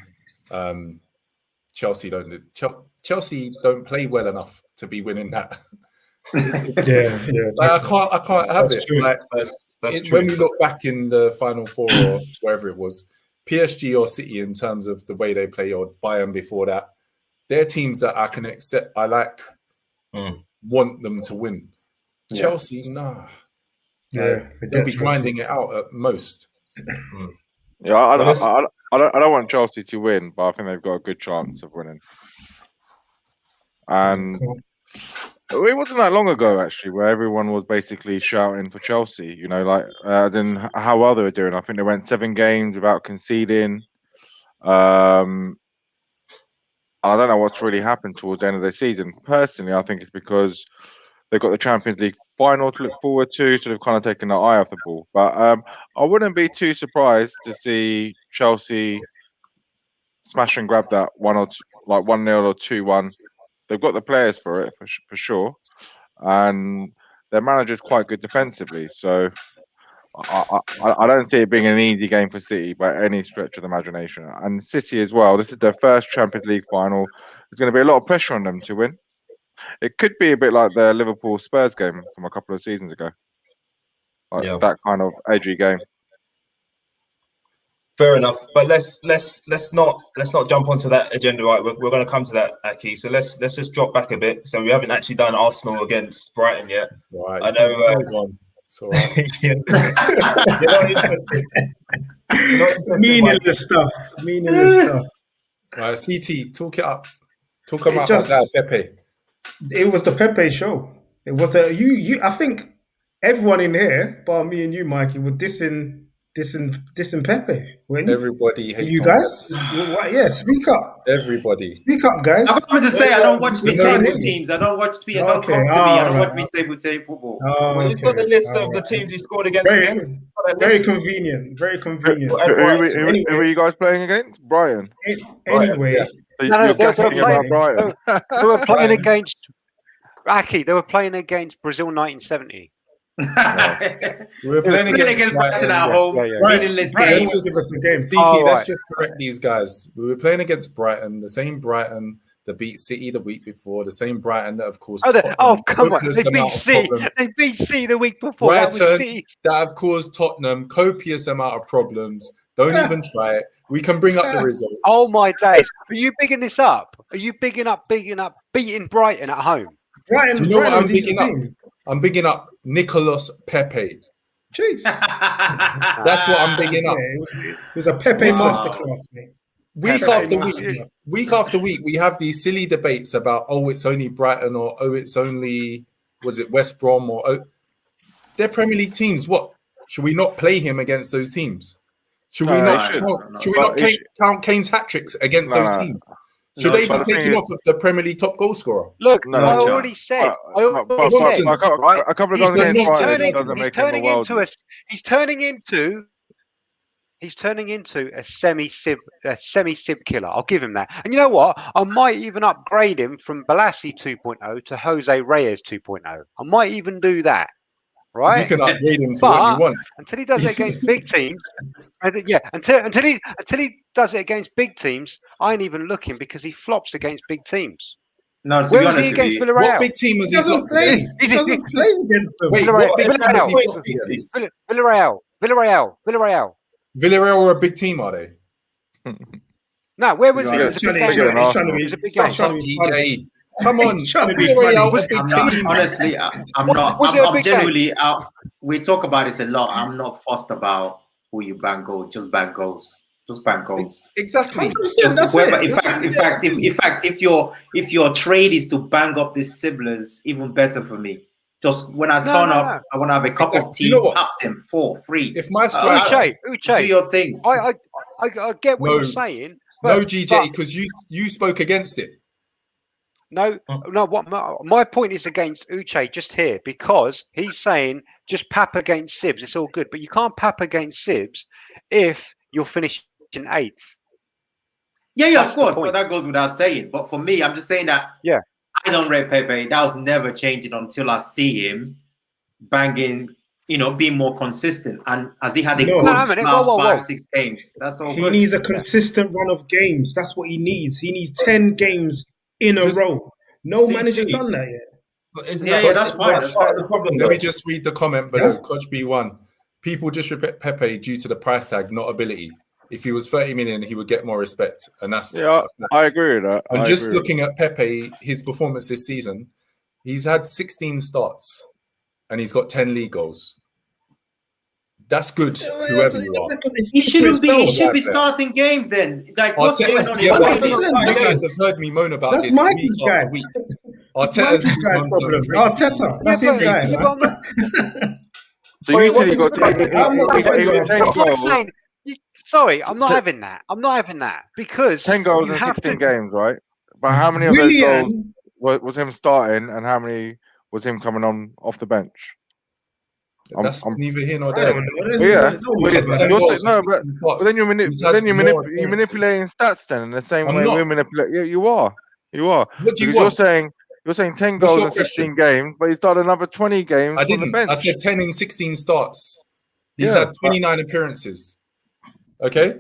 Chelsea don't play well enough to be winning that. I can't have it. Like, that's true. When we look back in the Final Four or wherever it was, PSG or City in terms of the way they play, or Bayern before that, they're teams that I can accept. I want them to win. Chelsea, nah. They'll be grinding it out at most.
I don't want Chelsea to win, but I think they've got a good chance of winning. And it wasn't that long ago, actually, where everyone was basically shouting for Chelsea, then how well they were doing. I think they went 7 games without conceding. I don't know what's really happened towards the end of the season. Personally, I think it's because they've got the Champions League final to look forward to, so they've kind of taken their eye off the ball. But I wouldn't be too surprised to see Chelsea smash and grab that 1-0 or 2-1. They've got the players for it for sure, and their manager's quite good defensively. So I don't see it being an easy game for City by any stretch of the imagination. And City as well. This is their first Champions League final. There's going to be a lot of pressure on them to win. It could be a bit like the Liverpool Spurs game from a couple of seasons ago, that kind of edgy game.
Fair enough, but let's not jump onto that agenda. Right, we're going to come to that, Aki. So let's just drop back a bit. So we haven't actually done Arsenal against Brighton yet.
Right.
I know.
It's all right.
You're not interested.
Meaningless stuff.
Right, CT, talk it up. Talk about that Pepe.
It was the Pepe show. It was you. I think everyone in here, bar me and you, Mikey, were dissing Pepe.
Everybody hates
you guys. Yeah, speak up.
Everybody,
speak up, guys.
I'm going to say I don't watch mid-table teams. I don't watch. Don't come to me. I don't watch mid-table football.
Well, you've got the list of the teams he scored against.
Very convenient. Very convenient.
Who are you guys playing against? Brighton.
Anyway,
you're guessing about Brighton.
They were playing against Aki. They were playing against Brazil 1970.
We were playing against
Brighton at home. Meaningless game.
Let's just correct these guys. We were playing against Brighton, the same Brighton that beat City the week before, the same Brighton that, of course,
come on, they beat City. They beat City the week before.
Brighton that have caused Tottenham copious amount of problems. Don't even try it. We can bring up the results.
Oh my days! Are you bigging this up? Are you bigging up beating Brighton at home?
Do you know what I'm bigging up? I'm bigging up Nicolas Pepe.
Jeez.
That's what I'm bigging up.
It was a Pepe masterclass, mate.
Week after week, we have these silly debates about, it's only Brighton, or it's only, West Brom, or they're Premier League teams. What? Should we not play him against those teams? Should we not count Kane's hat-tricks against those teams? Should they be taken off of the Premier League top goal scorer?
Look, I already said.
A couple of goals against Brighton doesn't make him a world.
He's turning into a semi-sib killer. I'll give him that. And you know what? I might even upgrade him from Balassi 2.0 to Jose Reyes 2.0. I might even do that. Right?
You can upgrade him to what you want.
Until he does it against big teams, until he does it against big teams, I ain't even looking, because he flops against big teams.
No, to
where
be
was
honest
he against
with
Villarreal?
What big team was he flopped against?
He doesn't play against them.
Wait, what big team did he flop against?
Villarreal.
Villarreal are a big team, are they?
No, where was he? It
He's
was a big game.
DJ. Come on,
honestly, I'm generally out. We talk about this a lot. I'm not fussed about who you bang goals. Just bang goals. Just bang goals.
Exactly.
Just whoever. In fact, if your trade is to bang up these Siblers, even better for me. Just when I turn up, I want to have a cup of tea. Tap them for free.
If my
Uche,
do your thing.
I get what you're saying.
No, GJ, because you spoke against it.
No. What my point is against Uche just here, because he's saying just pap against Sibs. It's all good, but you can't pap against Sibs if you're finishing 8th.
Yeah, of course. So that goes without saying. But for me, I'm just saying that.
Yeah,
I don't rate Pepe. That was never changing until I see him banging. Being more consistent. And as he had a good last 5-6 games, that's all.
He needs a consistent run of games. That's what he needs. He needs 10 games in a row. No manager's done that yet.
But that's fine. That's part of the problem.
Let me just read the comment below. Coach B1. People disrespect Pepe due to the price tag, not ability. If he was 30 million, he would get more respect. And that's
I agree with that.
And just looking at Pepe, his performance this season, he's had 16 starts and he's got 10 league goals. That's good, whoever you are.
He shouldn't be. He should be starting games then. Like, what's going on?
You guys have heard me moan about this week after week.
Arteta's problem. Arteta, that's his guy.
So you said he got 10 goals.
Sorry, I'm not having that. Because
10 goals in 16 games, right? But how many of those goals was him starting, and how many was him coming on off the bench.
That's neither here nor
I
there.
don't know.
Yeah,
But
then you're manipulating stats then in the same way we're manipulating. Yeah, you are.
What do you
Because
want?
you're saying 10
What's
goals
your
in 16 games, but he started another 20 games
I
on the
didn't.
bench.
I said 10 in 16 starts. He's
Yeah,
had 29 appearances. Okay?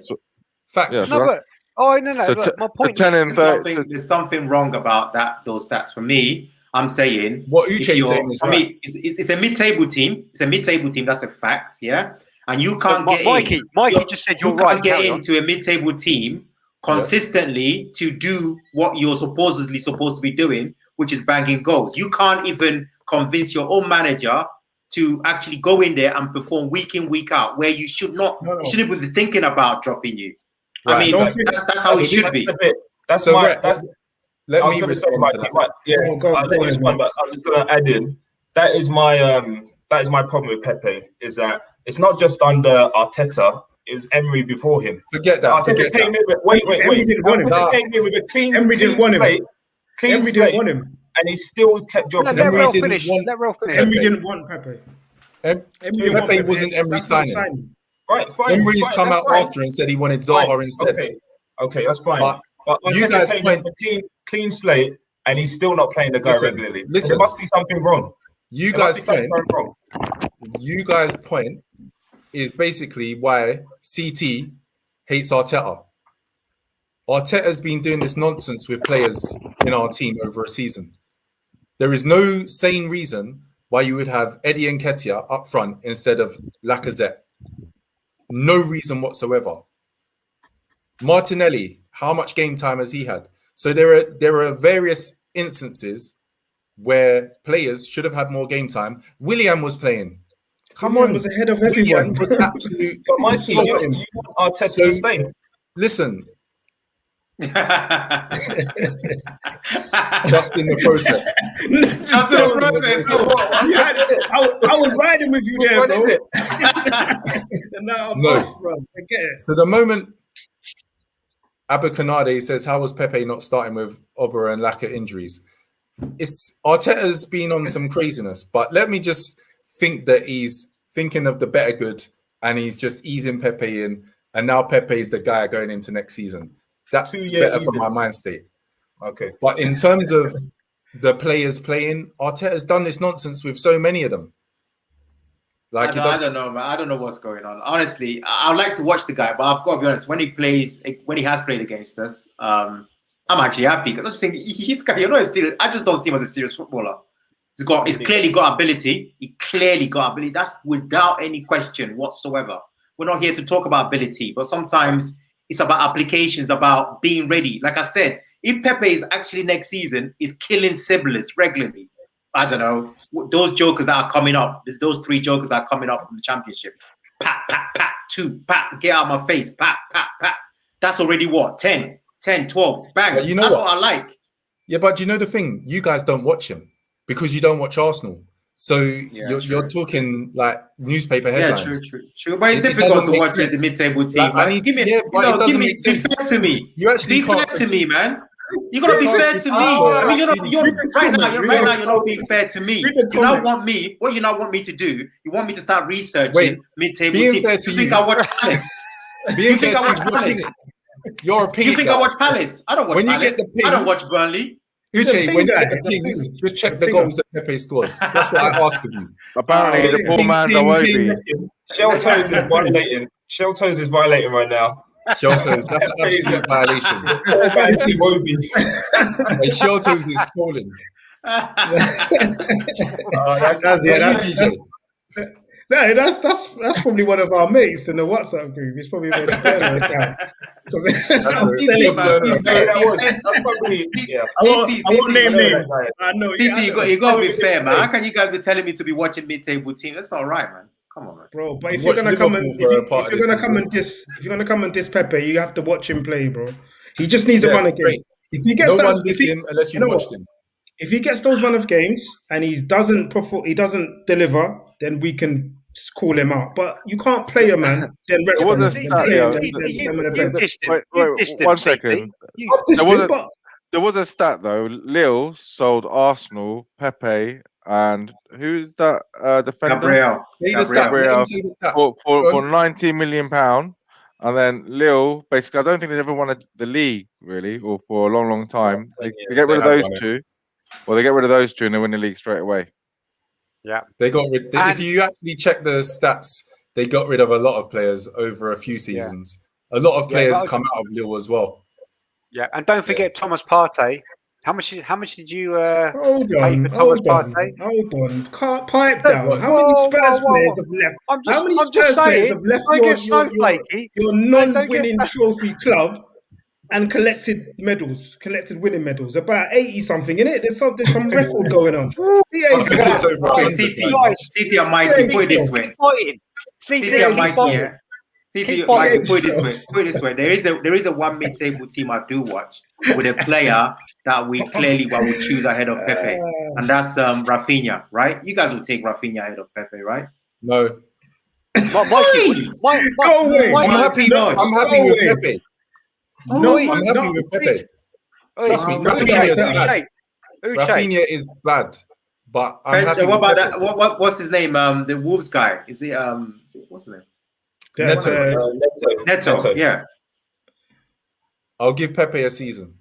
Fact.
Yeah,
No, but Look, my point is
there's something wrong about those stats. For me, I'm saying
what Uche's saying is
for
right.
me, it's a mid-table team. It's a mid-table team. That's a fact. Yeah, and you can't
Mikey,
get in.
Mikey just said you're
you
right.
can't get into a mid-table team consistently to do what you're supposedly supposed to be doing, which is banging goals. You can't even convince your own manager to actually go in there and perform week in, week out, where you should not.
No.
You shouldn't be thinking about dropping you.
Right.
I mean, that's how it should be.
That's
So,
my.
Rhett,
That's.
let
I was
me
going to say,
respond to that.
let you respond, but I was going to add in. That is my problem with Pepe. Is that it's not just under Arteta. It was Emery before him.
Forget that.
Arteta came in with, wait.
Emery didn't want him.
Arteta came in with a clean slate.
Emery didn't want him.
And he still kept dropping.
Let Ralph
didn't
finish.
want-
Let Ralph finish.
Emery didn't want Pepe.
Pepe wasn't Emery's signing.
Right, fine.
Emery's
fine,
come
that's
out
fine.
after and said he wanted Zaha instead.
Okay, that's fine. But
you
Arteta
guys
came
point-
in with a clean slate, and he's still not playing the guy regularly. So
Listen.
there must be something wrong.
You
There must
guys
be something
point.
wrong.
You guys' point is basically why CT hates Arteta. Arteta's been doing this nonsense with players in our team over a season. There is no sane reason why you would have Eddie Nketiah up front instead of Lacazette. No reason whatsoever. Martinelli, how much game time has he had? So there are various instances where players should have had more game time. Willian was playing.
Willian was ahead of everyone.
Was absolute.
But Mikey, you want Arteta to stay.
Listen, just in the process.
Just in the process.
I was riding with you there,
What
bro.
is it?
No. Bro. Forget it.
So the moment Abukanade says, how was Pepe not starting with Ober and Laka injuries? It's Arteta's been on some craziness, but let me just think that he's thinking of the better good and he's just easing Pepe in, and now Pepe is the guy going into next season. That's better for my mind state.
Okay.
But in terms of the players playing, Arteta's done this nonsense with so many of them.
I don't know, man. I don't know what's going on. Honestly, I'd like to watch the guy, but I've got to be honest. When he has played against us, I'm actually happy because I just think he's got. You know, serious. I just don't see him as a serious footballer. He's clearly got ability. He clearly got ability. That's without any question whatsoever. We're not here to talk about ability, but sometimes it's about applications, about being ready. Like I said, if Pepe is actually next season is killing Siblers regularly, I don't know, those jokers that are coming up, those 3 jokers that are coming up from the championship, pat, pat, pat, 2, pat, get out of my face, pat, pat, pat. That's already what? 10, 12, bang.
But you know
that's
what
I like.
Yeah, but do you know the thing? You guys don't watch him because you don't watch Arsenal. So you're talking like newspaper headlines.
Yeah, true. But it's difficult to watch the mid-table team.
Like,
be fair to me.
You actually
be fair to me, man. You gotta be fair to me. I mean, you're not being fair to me. You now want me. What you now want me to do? You want me to start researching mid-table team?
You
think I watch Palace?
You think I watch Palace? Your opinion.
Do you think I watch Palace? I don't watch Palace. I don't watch Burnley.
Uche, when you get the pings, just check the goals that Pepe scores. That's what I ask of you.
Apparently, the poor man's Awobi.
Shell Toes is violating. Shell Toes is violating right now.
Shell Toes, that's an absolute violation. And Shell Toes is trolling.
That's probably one of our mates in the WhatsApp group. He's probably made a burner account. I won't name names. I know.
You got to be fair, man. How can you guys be telling me to be watching mid-table team? That's not right, man. Come on, man.
Bro, but if you're gonna come and diss Pepe, you have to watch him play, bro. He just needs a run of games. If he gets
him unless you watched him.
If he gets those run of games and he doesn't perform, he doesn't deliver, then we can call him out. But you can't play a man, then rest him.
Wait, 1 second. There was a stat though. Lille sold Arsenal, Pepe, and who's that defender?
Gabriel.
Say the stat.
Gabriel.
Let him say the stat.
For 90 million pound, and then Lille. Basically, I don't think they've ever won the league really, or for a long time. They get rid of those two. Well, they get rid of those two and they win the league straight away.
Yeah,
they got rid. If you actually check the stats, they got rid of a lot of players over a few seasons. A lot of players come out of Lille as well.
Yeah, and don't forget Thomas Partey. How much did you
hold
pay
on,
for Thomas
hold on,
Partey?
hold on. Pipe down. How many Spurs players have left? How many Spurs players have left your non-winning trophy club and collected winning medals? About 80-something, innit? There's some record going on.
CT and Mikey, put it this way. CT and Mikey, Mikey, put it this way. There is a one mid-table team I do watch with a player that we clearly would choose ahead of Pepe, and that's Rafinha, right? You guys will take Rafinha ahead of Pepe, right?
No.
Go away.
I'm happy with Pepe.
No,
I'm happy with Pepe. Trust me, Rafinha is bad. Rafinha is bad, but I'm happy.
What about that? What's his name? The Wolves guy. Is he? What's his name? Neto. Yeah.
I'll give Pepe a season.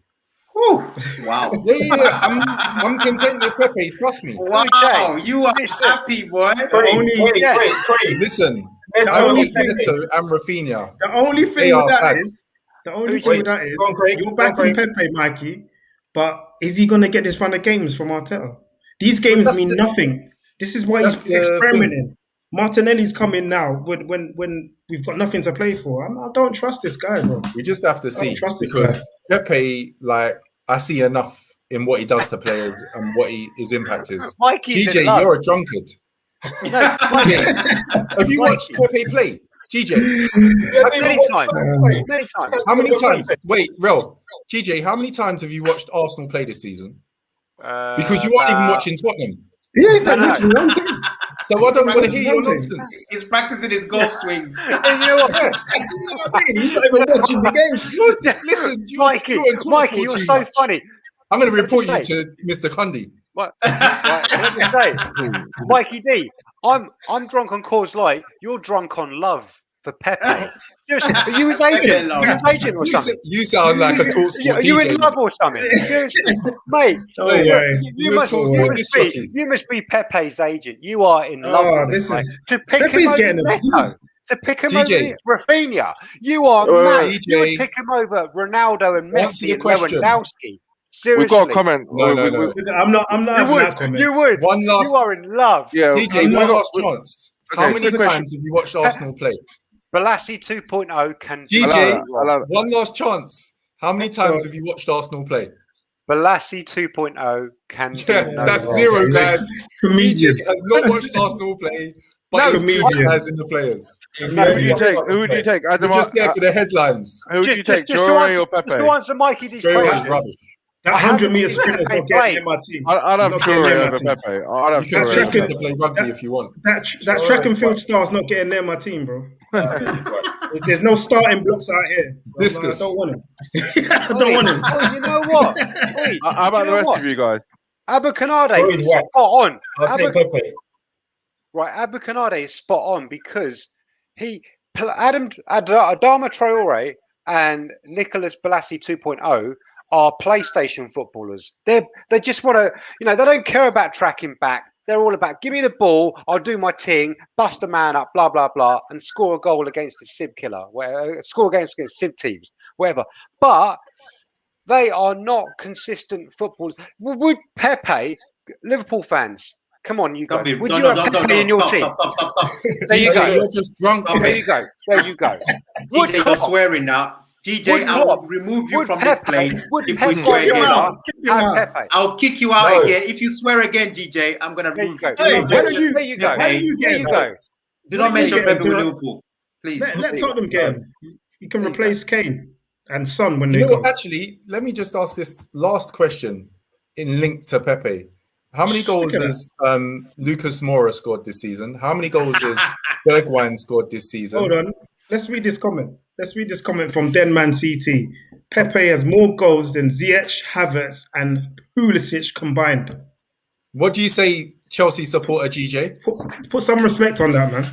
Whew. Wow.
Yeah. I'm content with Pepe. Trust me.
Wow, you are happy, boy.
Listen, Neto and Rafinha.
The only thing with that is you're backing Pepe, Mikey, but is he going to get this run of games from Arteta? These games mean nothing. This is why he's experimenting. Martinelli's coming now when we've got nothing to play for. I don't trust this guy, bro.
We just have to see because Pepe, I see enough in what he does to players and what his impact is. GJ, you're a drunkard.
No,
have you watched Pepe play? GJ,
many times.
How many times? Wait, Rel, GJ, how many times have you watched Arsenal play this season? Because you aren't even watching Tottenham.
Yeah, he's not watching one team.
So I don't want to hear your nonsense.
He's practicing his golf swings.
You know what?
He's not even watching the games.
Listen,
Mikey, you're so funny.
I'm going to report you to Mr. Cundy.
What? Let me say, Mikey D, I'm drunk on Coors Light. You're drunk on love for Pepe. Seriously, are you his agent? Are you his agent or something?
You sound like a talk sport DJ.
Are you in love or something? Seriously, mate. You must be Pepe's agent. You are in love with this. To pick
Pepe's
him
getting
over
abused.
To pick him over Rafinha. You are mad. You would pick him over Ronaldo and Messi and Lewandowski. Seriously.
We've got a comment.
No.
I'm not having that comment.
You would. You are in love.
Yeah,
DJ, one last chance. How many times have you watched Arsenal play?
Balassi 2.0 can...
GJ, one last chance. How many times have you watched Arsenal play?
Balassi 2.0 can...
That's zero, guys. GJ has not watched Arsenal play, but he's criticizing the players.
Who would you take?
We're just there for the headlines.
Who would you take, Joy or Pepe?
Just to answer Mikey D's
question.
question.
Rubbish.
That 100-meter sprint is not getting in my team.
I'd have Jory over Pepe.
You can track to play rugby if you want.
That track and field star's not getting near my team, bro. There's no starting blocks out here. I don't want him. I don't want him.
Oh, you know what?
How about the rest of you guys?
Abu Kanade is spot on.
I'll take Pepe.
Right, Abu Kanade is spot on because Adama Traore and Nicolas Balassi 2.0 are PlayStation footballers. They just want to, they don't care about tracking back. They're all about, give me the ball, I'll do my thing, bust a man up, blah, blah, blah, and score a goal against a Sib killer, score against Sib teams, whatever. But they are not consistent footballers. Would Pepe, Liverpool fans, come on, you guys. Would you have Pepe in your team?
Stop.
There you go.
You're just drunk.
There you go.
GJ, you're swearing now. GJ, I will remove you from this place if we swear again. I'll kick you out again. If you swear again, GJ, I'm going to remove you.
There you go.
Do not mention Pepe with Liverpool. Please.
Let Tottenham get him. You can replace Kane and Son when they go.
Actually, let me just ask this last question in link to Pepe. How many goals has Lucas Moura scored this season? How many goals has Bergwijn scored this season?
Hold on. Let's read this comment. From Denman CT. Pepe has more goals than Ziyech, Havertz and Pulisic combined.
What do you say Chelsea supporter GJ.
Put some respect on that, man.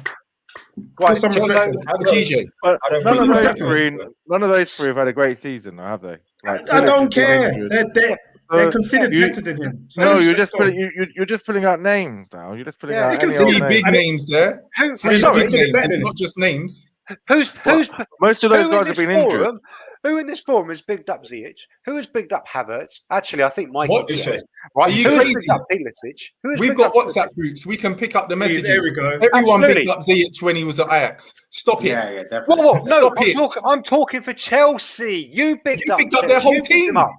Put some respect on that.
GJ.
But
I don't
none of
respect
those three have had a great season, have they? Like,
I don't
Phillips has been
care.
injured.
They're considered better than him. So
No,
let's go.
you're just filling out names now. You're just filling
Yeah,
out
you can
any
see
old
Three
name.
big names there. Three
sorry,
big names.
better than
It's
him.
not just names.
Who's
Most of those
who in
guys have
this
been injured.
forum? Who in this forum has bigged up Ziyech? Who has bigged up Havertz? Actually, I think Mikey
What?
did.
Right.
Right?
Are you
Who has
crazy?
bigged up Pulisic? Who has
We've
bigged
got
up
WhatsApp
Pulisic?
groups. We can pick up the
There
messages.
we go.
Everyone
Absolutely.
picked up Ziyech when he was at Ajax. Stop it.
Yeah, definitely.
What? No,
Stop it.
I'm talking for Chelsea. You bigged
You
up.
picked up their whole
you picked
team.
them up.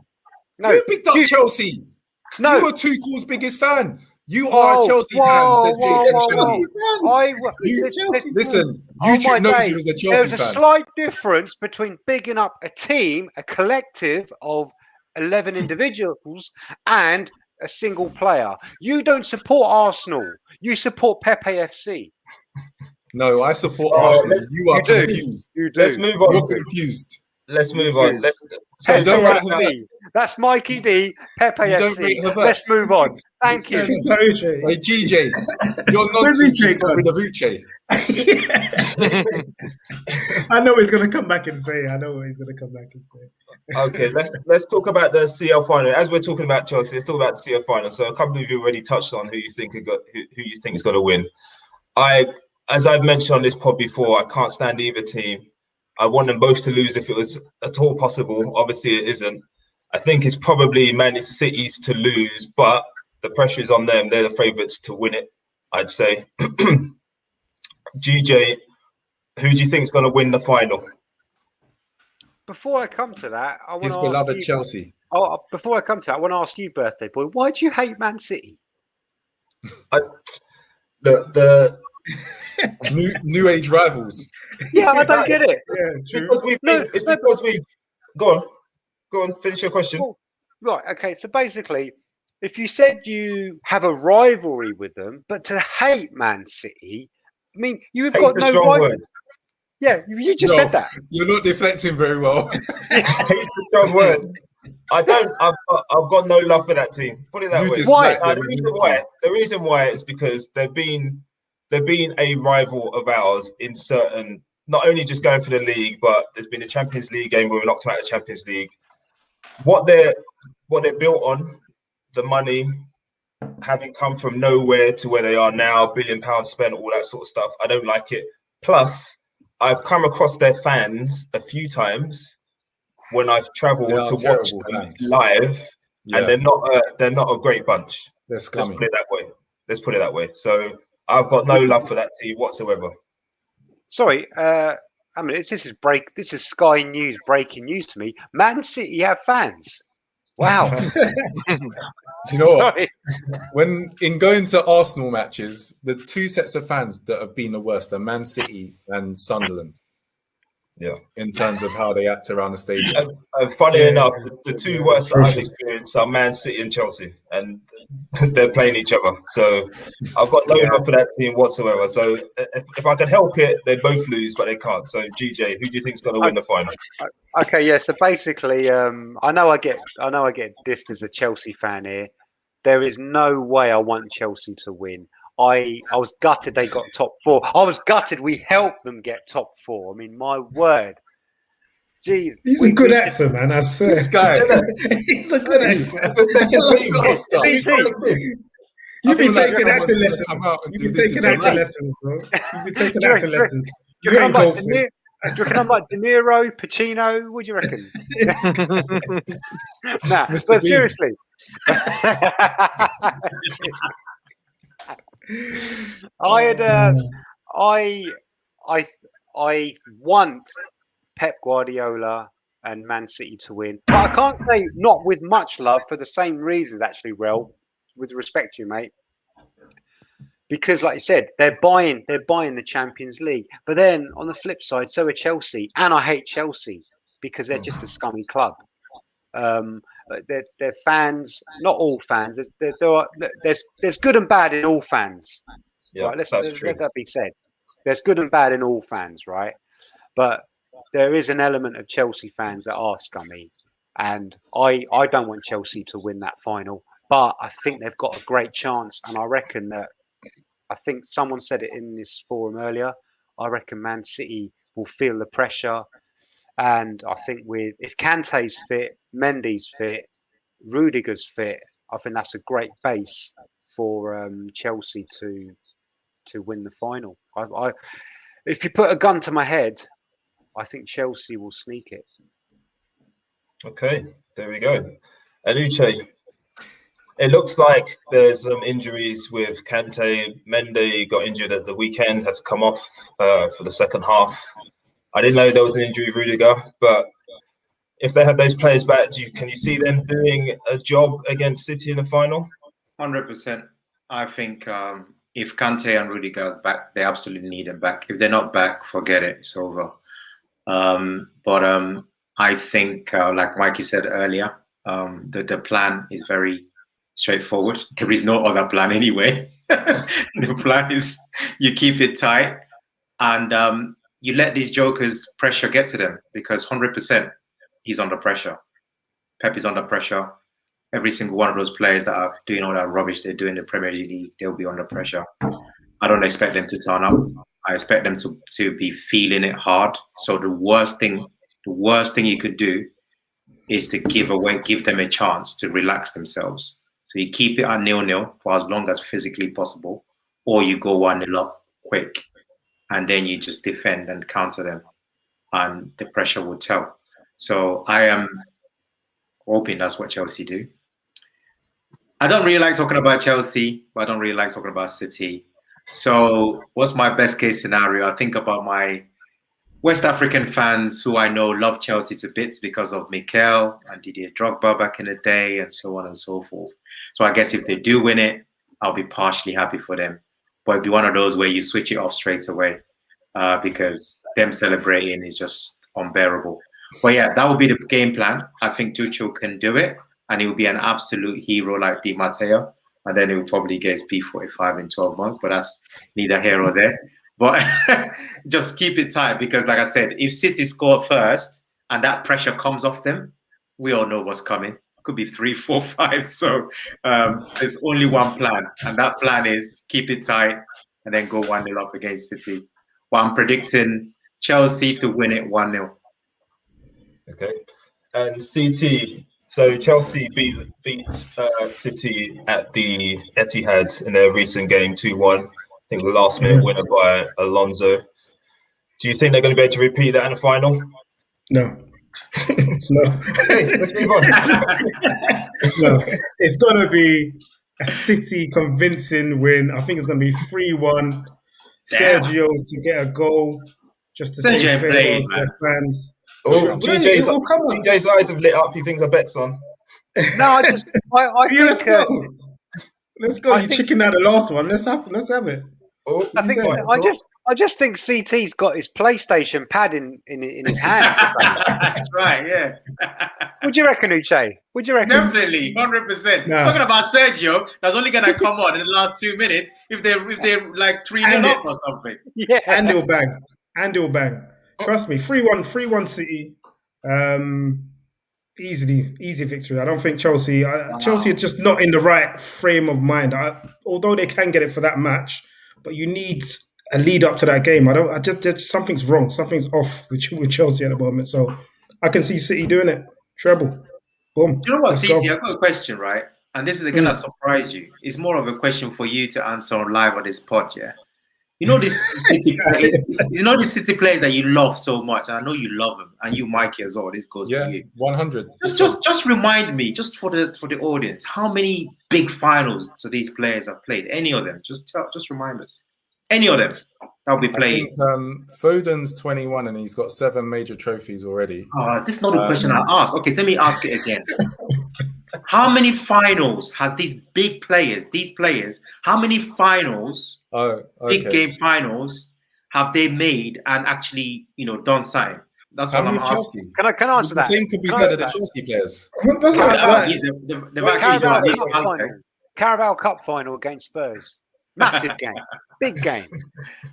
No,
You picked up
you-
Chelsea.
No.
You were Tuchel's biggest fan. You are a Chelsea fan, says Jason Shelley. Listen, YouTube knows you as a Chelsea
There's
fan.
a slight difference between bigging up a team, a collective of 11 individuals, and a single player. You don't support Arsenal. You support Pepe FC.
No, I support
Oh,
Arsenal. You are
you do.
confused.
You do.
Let's move on.
You're confused.
Let's move on. So
Pepe
don't rate
FC. That's Mikey D. Pepe
You don't
FC.
rate Havertz.
Let's move on. Thank you.
Fucking Toje.
Hey, GJ, your
Where's
nonsense
Uche
is got
gone?
rid of Uche.
I know what he's gonna come back and say.
Okay, let's talk about the CL final. As we're talking about Chelsea, let's talk about the CL final. So a couple of you already touched on who you think is going to win. As I've mentioned on this pod before, I can't stand either team. I want them both to lose if it was at all possible. Obviously, it isn't. I think it's probably Man City's to lose, but the pressure is on them. They're the favourites to win it, I'd say. GJ, who do you think is going to win the final?
Before I come to that, I want
His
to ask
beloved
you,
Chelsea.
before I come to that, I want to ask you, birthday boy, why do you hate Man City?
The
New age rivals.
Yeah, I don't get it.
Yeah, true.
it's because we go on, finish your question.
Oh, right, okay. So basically, if you said you have a rivalry with them, but to hate Man City, I mean, you've
Hate's
got
a
no
strong
right.
word.
Yeah, you just
No,
said that.
You're not deflecting very well.
Hate's a strong word. I've got no love for that team. Put it that
You
way.
dislike
Now,
them,
the reason why is because they've been a rival of ours in certain, not only just going for the league, but there's been a Champions League game where we knocked them out of the Champions League. What they're built on, the money, having come from nowhere to where they are now, £1 billion spent, all that sort of stuff. I don't like it. Plus, I've come across their fans a few times when I've travelled
They are
to watch
terrible
them
fans.
live,
Yeah,
and they're not a great bunch.
they're
Let's
scummy.
put it that way. So I've got no love for that team whatsoever.
Sorry, I mean, this is Sky News breaking news to me. Man City have fans. Wow.
You know what?
Sorry.
When in going to Arsenal matches, the two sets of fans that have been the worst are Man City and Sunderland.
Yeah.
In terms of how they act around the stadium.
And funny enough, the two worst that I've experienced are Man City and Chelsea, and they're playing each other. So I've got no love for that team whatsoever. So if I can help it, they both lose, but they can't. So GJ, who do you think is going to win the final?
Okay, yeah. So basically, I know I get dissed as a Chelsea fan here. There is no way I want Chelsea to win. I was gutted they got top 4. I was gutted we helped them get top 4. I mean, my word. Jeez.
He's a good actor, man. I swear.
This guy.
He's a good actor.
The second team.
You've been
like
taking acting
everyone's
lessons.
gonna come out and
You've
do
been
this
taking
is
acting
right.
lessons, bro. You've been taking
Do you
acting
reckon-
lessons.
Do
You
you
ain't
reckon
golfing.
I'm like De Niro, Pacino? What do you reckon? Nah,
Mr.
but
Bean.
seriously. I want Pep Guardiola and Man City to win. But I can't say not with much love for the same reasons, actually, Rel, with respect to you, mate. Because, like you said, they're buying the Champions League. But then on the flip side, so are Chelsea, and I hate Chelsea because they're just a scummy club. They're fans, not all fans. There's good and bad in all fans.
Yeah,
Right?
that's true.
Let that be said. There's good and bad in all fans, right? But there is an element of Chelsea fans that are scummy, and I don't want Chelsea to win that final. but I think they've got a great chance, and I reckon that. I think someone said it in this forum earlier. I reckon Man City will feel the pressure, and I think if Kante's fit, Mendy's fit, Rudiger's fit, I think that's a great base for Chelsea to win the final. If you put a gun to my head, I think Chelsea will sneak it.
Okay, there we go. And Uche, it looks like there's some injuries with Kante. Mendy got injured at the weekend, had to come off for the second half. I didn't know there was an injury with Rudiger, but if they have those players back, can you see them doing a job against City in the final?
100%. I think if Kante and Rudiger are back, they absolutely need them back. If they're not back, forget it. It's over. But I think, like Mikey said earlier, the plan is very straightforward. There is no other plan anyway. The plan is you keep it tight and you let these jokers pressure get to them, because 100% he's under pressure. Pep is under pressure. Every single one of those players that are doing all that rubbish they're doing in the Premier League, they'll be under pressure. I don't expect them to turn up. I expect them to be feeling it hard. So the worst thing you could do is to give them a chance to relax themselves. So you keep it at 0-0 for as long as physically possible, or you go 1-0 up quick, and then you just defend and counter them, and the pressure will tell. So I am hoping that's what Chelsea do. I don't really like talking about Chelsea, but I don't really like talking about City. So what's my best case scenario? I think about my West African fans who I know love Chelsea to bits because of Mikel and Didier Drogba back in the day, and so on and so forth. So I guess if they do win it, I'll be partially happy for them. But it'd be one of those where you switch it off straight away because them celebrating is just unbearable. But yeah, that would be the game plan. I think Tuchel can do it, and he will be an absolute hero like Di Matteo, and then he will probably get his P45 in 12 months, but that's neither here or there. But just keep it tight, because like I said, if City score first and that pressure comes off them, we all know what's coming. Could be 3, 4, 5. So there's only one plan, and that plan is keep it tight and then go 1-0 up against City. But I'm predicting Chelsea to win it 1-0.
Okay. And CT, so Chelsea beat City at the Etihad in their recent game 2-1. I think the last minute winner by Alonso. Do you think they're going to be able to repeat that in the final?
No. No.
Okay, let's move on.
No. It's going to be a City convincing win. I think it's going to be 3-1. Sergio to get a goal just to say farewell to their fans.
Oh, GJ's eyes have lit up. He thinks I bet's on.
No, I think.
Let's go. Let's go. You chicken out the last one. Let's have it.
Oh,
I just think CT's got his PlayStation pad in his hand.
That's right, yeah.
What do you reckon, Uche? What do you reckon?
Definitely, 100%. No. Talking about Sergio, that's only going to come on in the last 2 minutes if they're like 3-0 up or something.
Yeah. And he'll bang. Trust me, 3-1 City. Easy victory. I don't think Chelsea are just not in the right frame of mind. Although they can get it for that match, but you need a lead up to that game. Something's wrong. Something's off with Chelsea at the moment. So I can see City doing it. Treble. Boom.
You know what, CT? I've got a question, right? And this is going to surprise you. It's more of a question for you to answer on live on this pod, yeah? You know these City players. You know these City players that you love so much, and I know you love them, and you, Mikey, as well. This goes to you.
100.
Just remind me, just for the audience, how many big finals so these players have played? Any of them? Just remind us. Any of them that'll be playing.
Foden's 21 and he's got 7 major trophies already.
This is not the question I asked. Okay, so let me ask it again. How many finals has these players, how many finals, big game finals, have they made and actually, done something? That's what I'm asking.
Can I answer that?
The same could be said of the Chelsea players.
Carabao Cup final against Spurs. Massive game. Big game.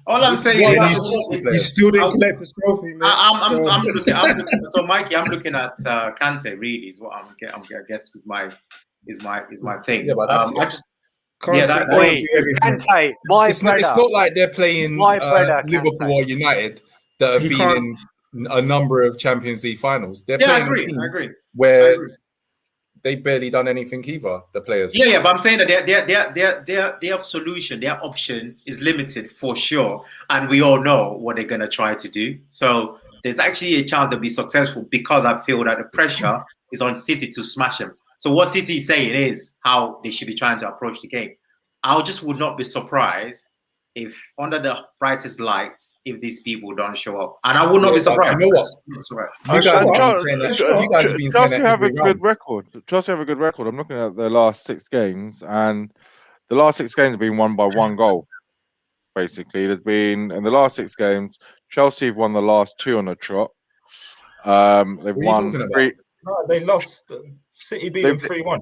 All I'm saying is
you still didn't collect the trophy, man.
I'm looking. So, Mikey, I'm looking at Kante. Really, is what I guess is my is my thing.
Yeah, but that's
I just
Can't
Yeah,
see-
that-
can't
Wait,
see everything.
Kante, my
it's not
brother.
like they're playing
My brother,
Liverpool
Kante.
or United that have
He
been
can't-
in a number of Champions League finals. They're
Yeah, I
playing a
agree.
team
I agree. I
where
agree.
they barely done anything either. The players.
Yeah, but I'm saying that their solution, their option is limited for sure, and we all know what they're gonna try to do. So there's actually a chance they'll be successful because I feel that the pressure is on City to smash them. So what City is saying is how they should be trying to approach the game. I just would not be surprised if under the brightest lights, if these people don't show up, and I would not be surprised.
You know what?
Not surprised.
You guys have been saying that.
Sure.
You guys have been saying
Chelsea
that
have a
every
good
round.
record. Chelsea have a good record. I'm looking at their last 6 games, and the last 6 games have been won by 1 goal. Basically, there's been in the last 6 games, Chelsea have won the last 2 on the trot. They've
What are you
won
talking about?
3.
No, they lost. City beat them 3-1.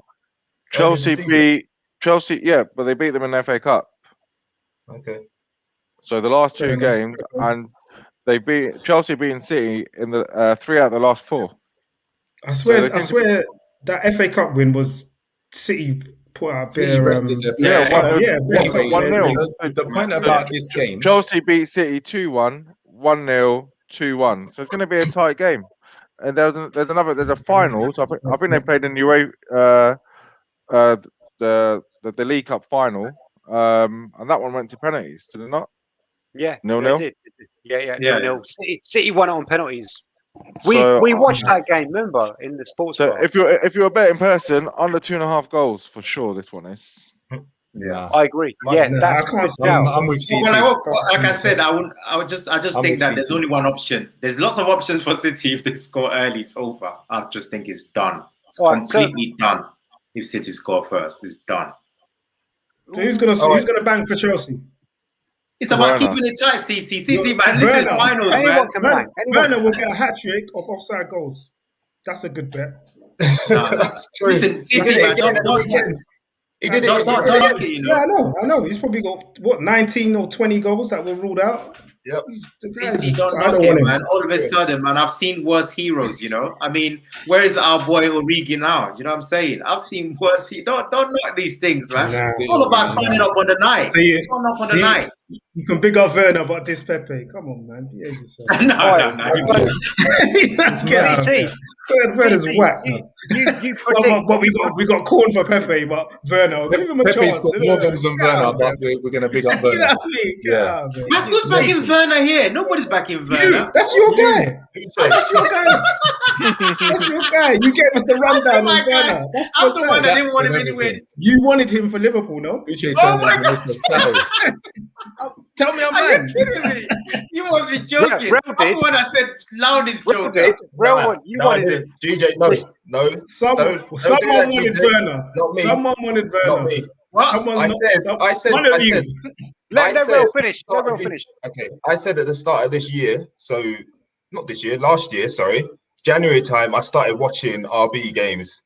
Chelsea beat Chelsea, yeah, but they beat them in the FA Cup.
Okay.
So the last 2
Fair enough.
games, and they beat Chelsea beating City in the 3 out of the last 4.
I swear,
they
I
think-
swear that FA Cup win was City put out
City
their
rested their
Yeah,
players.
yeah,
one nil.
The point about this game,
Chelsea beat City 2-1, 1-0, 2-1. So it's going to be a tight game. And there's a final. So I think they played in the the League Cup final, and that one went to penalties, did it not?
Yeah,
0-0?
they did. Yeah,
Yeah.
0-0. City won it on penalties. We
So,
watched that game, remember, in the sports
So
bar.
if you're a betting person, under 2.5 goals for sure. This one is.
nah.
I agree.
Nah,
Yeah,
I
that's
can't
good
see
shout.
I'm with CT.
Like I said, I just
I'm
think
with
that there's
City.
only one option. There's lots of options for City. If they score early, it's over. I just think it's done. It's
All right, so-
completely done. If City score first, it's done.
So who's gonna bang for Chelsea?
It's about
Werner.
keeping it tight, CT,
No,
man. Listen,
Werner.
finals, man.
Anyone can bang. Anyone
Werner
can
will
bang.
get a hat trick of offside goals. That's a good bet.
No.
That's true.
Listen,
He
City,
did it
man.
again at the
Don't
weekend. He did it
don't
again.
knock it, you
Yeah,
know.
I know. He's probably got 19 or 20 goals that were ruled out.
Yep.
City don't
I
knock
don't
it,
want him.
man. All of a sudden, man, I've seen worse heroes, you know. I mean, where is our boy Origi now? You know what I'm saying? I've seen worse. Don't knock these things, man.
Nah.
It's all about turning up on the night.
See,
Turn up on the
see,
night.
You can big up Werner, but this Pepe. Come on, man. Behave yourself.
No.
Let's get out of here. Werner's whack.
You
But we got corn for Pepe, but Werner, give him a
Pepe's
chance.
got more goals than
Get out
Werner,
of there.
but we're going to big up
Get
Werner.
out of me. Get
Yeah.
out of here.
Who's backing Werner here? Nobody's backing Werner.
That's your guy. That's your guy. That's your guy. You gave us the rundown on Werner. That's
I'm
your
the one that
guy.
didn't want him
That's
anyway.
You wanted him for Liverpool, no?
Uche
Oh
turned
my
into Mr. Snow.
Tell me I'm
Are you
man.
kidding me? You must be joking.
Real
I'm the
did.
one that said loudest
Real
joker.
did. Real one. You
No, I
wanted
didn't. GJ, no.
Someone
do
wanted
that,
Werner.
Not me.
Someone wanted
Not
Werner.
me.
What?
Someone
I
not-
said,
one of you.
Let
said-
Real finish. Let Real finish.
Okay, I said at the start of this year, so not this year, last year, sorry, January time, I started watching RB games,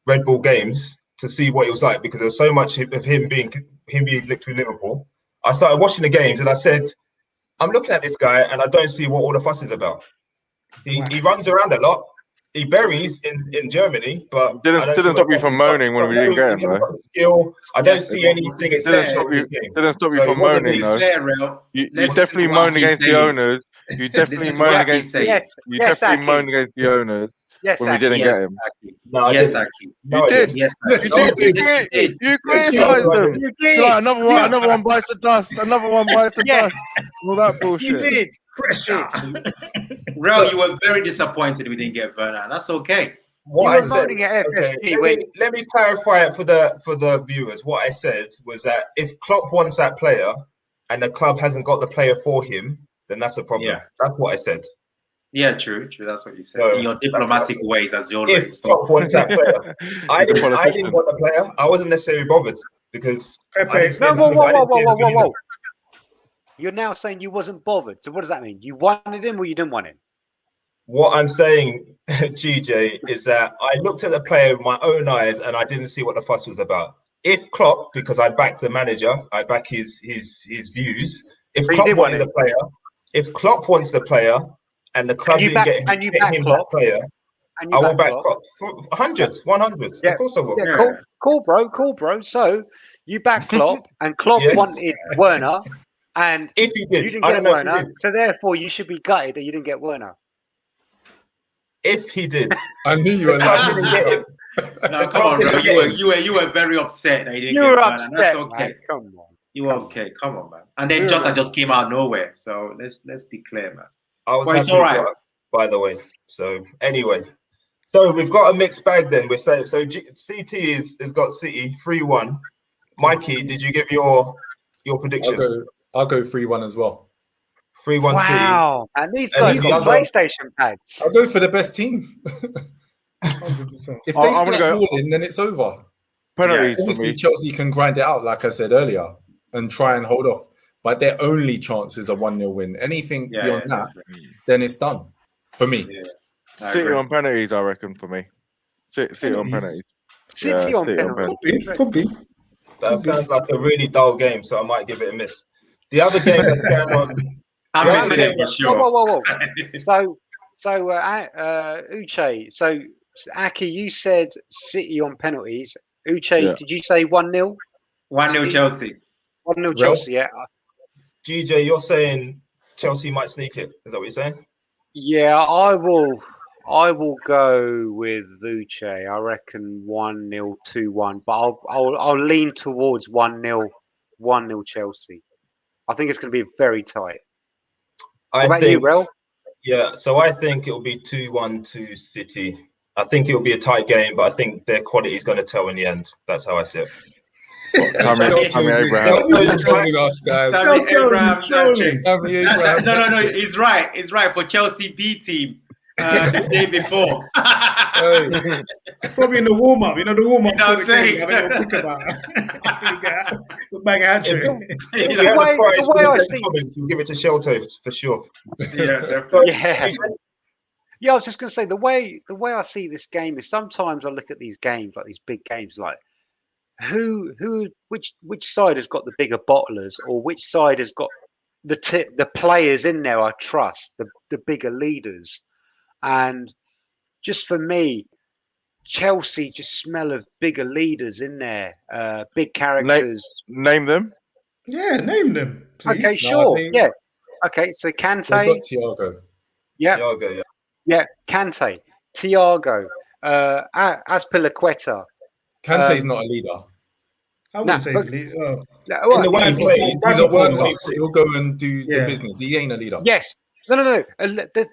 Red Bull games, to see what it was like because there was so much of him being linked with Liverpool. I started watching the games and I said, I'm looking at this guy and I don't see what all the fuss is about. He runs around a lot. He buries in Germany, but
Didn't
I don't see
stop
what
you
the
from
fuss is.
moaning when we didn't get him, though.
got the skill. I don't
Yes,
see anything
Didn't stop
in
you.
this game.
Didn't stop you
So
from
it wasn't
moaning,
me.
though.
Fair, Real.
You
Listen
definitely
to what
moan
he's
against the
saying.
owners. You definitely
Listen to
moan
what
against.
he's saying.
Yes.
You
Yes,
definitely
Aki.
moan against the owners
Yes,
when we
Aki.
didn't get
Yes,
him.
Aki.
No, I
Yes,
didn't.
Aki.
No, I
You did.
didn't.
Yes,
Yes,
Aki.
you
No,
did.
yes, you did.
You
Yes,
criticised
I
them.
did.
You
You're
did.
like, another one bites the dust. Another one bites the
Yeah.
dust. All that
You
bullshit.
did.
Pressure.
Real, you were very disappointed we didn't get Werner. That's okay.
What
You
I
were
said,
moaning at
okay,
FFP
let me clarify it for the viewers. What I said was that if Klopp wants that player and the club hasn't got the player for him, then that's a problem.
Yeah.
That's what I said.
Yeah, true. That's what you said.
No,
In your diplomatic ways, as always.
If Klopp wants that player, I didn't want the player. I wasn't necessarily bothered because I
Pepe.
didn't see
No,
anything- I didn't see anything in him.
whoa. You're now saying you wasn't bothered. So what does that mean? You wanted him or you didn't want him?
What I'm saying, GJ, is that I looked at the player with my own eyes and I didn't see what the fuss was about. If Klopp, because I back the manager, I back his views. If
So you
Klopp
did want
wanted the player, if Klopp wants the player and the club
And you
didn't
back-
get him,
and you
get
back
him
Klopp?
that player,
And
I
you
will back
Klopp.
Klopp for 100, 100.
Yeah.
Of course I will.
Yeah, cool, bro. So you back Klopp, and Klopp
Yes.
wanted Werner, and
If he
you
did,
didn't
I
get
don't know if he
Werner.
did.
So therefore, you should be gutted that you didn't get Werner.
If he did,
I knew you were laughing.
didn't get him.
No, come on, bro. You were very upset that he didn't
You
get
were
Werner.
upset,
That's okay.
man. Come on.
You were okay. Come on, man. And then
You're
Jota
right.
just came out of nowhere. So let's be clear, man.
I was
But it's
happy
all right.
with that, by the way. So anyway, so we've got a mixed bag then. We're saying so. CT has got City 3-1. Mikey, did you give your prediction?
I'll go 3-1 as well.
3-1
Wow. And these
And
guys
the
got
other-
PlayStation pads.
I'll go for the best team.
100%.
If
I'm
they
gonna
start
go-
balling, then it's over.
Penalties for
Obviously,
me.
Chelsea can grind it out, like I said earlier, and try and hold off. But their only chance is a 1-0 win. Anything beyond that, then it's done for me.
Yeah.
City on penalties, I reckon, for me. City on penalties.
City on
City on
penalty.
Could be.
That sounds like a really dull game, so I might give it a miss. The other game that's going on.
I'm
Yeah,
missing it for sure.
Whoa. Uche. So Aki, you said City on penalties. Uche,
Yeah.
did you say 1-0?
1-0 Chelsea.
1-0 Chelsea. Yeah.
GJ, you're saying Chelsea might sneak it. Is that what you're saying?
Yeah, I will go with Uche. I reckon 1-0, 2-1, but I'll lean towards 1-0 Chelsea. I think it's going to be very tight. What about you, Rel?
Yeah, so I think it'll be 2-1 to City. I think it'll be a tight game, but I think their quality is going to tell in the end. That's how I see it.
Tammy Abraham.
Trolling us, guys.
Tammy Abraham,
trolling.
Tammy Abraham.
No. He's right. He's right for Chelsea B team the day before.
Hey,
Probably in the warm up. You know the warm up.
You know what I'm saying?
I don't think about it. Bang a hat trick.
If
You
we
know,
had a prize
the way
for
I
the
see-
comments, we'll give it to Shelto for sure.
yeah, definitely.
Yeah, I was just going to say the way I see this game is sometimes I look at these games like these big games, like which side has got the bigger bottlers, or which side has got the players in there I trust, the bigger leaders, and just for me, Chelsea just smell of bigger leaders in there, big characters.
Name them.
Yeah, name them, please.
Okay, sure, yeah. Okay, so
they've
Kante,
got Thiago.
yeah.
Thiago, yeah.
Yeah, Kante, Thiago, Azpilicueta.
Kante's not a leader.
I wouldn't say
Nah,
he's lead. Oh.
In the way he played,
He's a worker.
Brentford.
He'll go and do the
Yeah.
business. He ain't a leader.
Yes. No.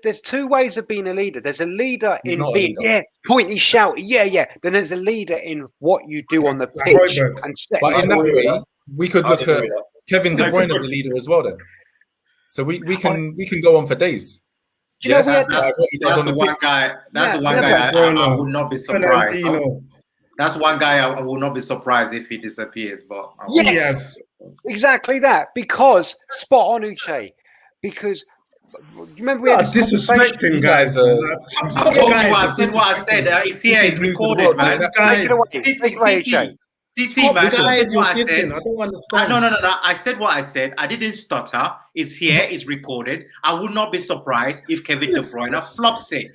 There's two ways of being a leader. There's a leader
He's
in
not a
being,
leader.
pointy, shout, yeah. Then there's a leader in what you do on the
Like
pitch
Højbjerg.
and set.
But in that
agree with
way, we could
I
look
agree
at
with that.
Kevin De Bruyne as a leader as well. Then, so we can go on for days.
Do you know
Yes,
we had
like what he does
That's
on
the
the
one
pitch.
guy. That's
Yeah,
the one
yeah,
guy
but
I would not be surprised.
Fernandinho.
That's one guy I will not be surprised if he disappears. But I will-
Yes. Exactly that. Because spot on, Uche. Because you remember we had this conversation-
Disrespecting guys.
I
I told you I said what I said. It's here. It's recorded, man.
Take it away. Take it away, Uche.
CT, man. I said what I said.
I don't understand.
No. I said what I said. I didn't stutter. It's here. It's recorded. I would not be surprised if Kevin De Bruyne flops it.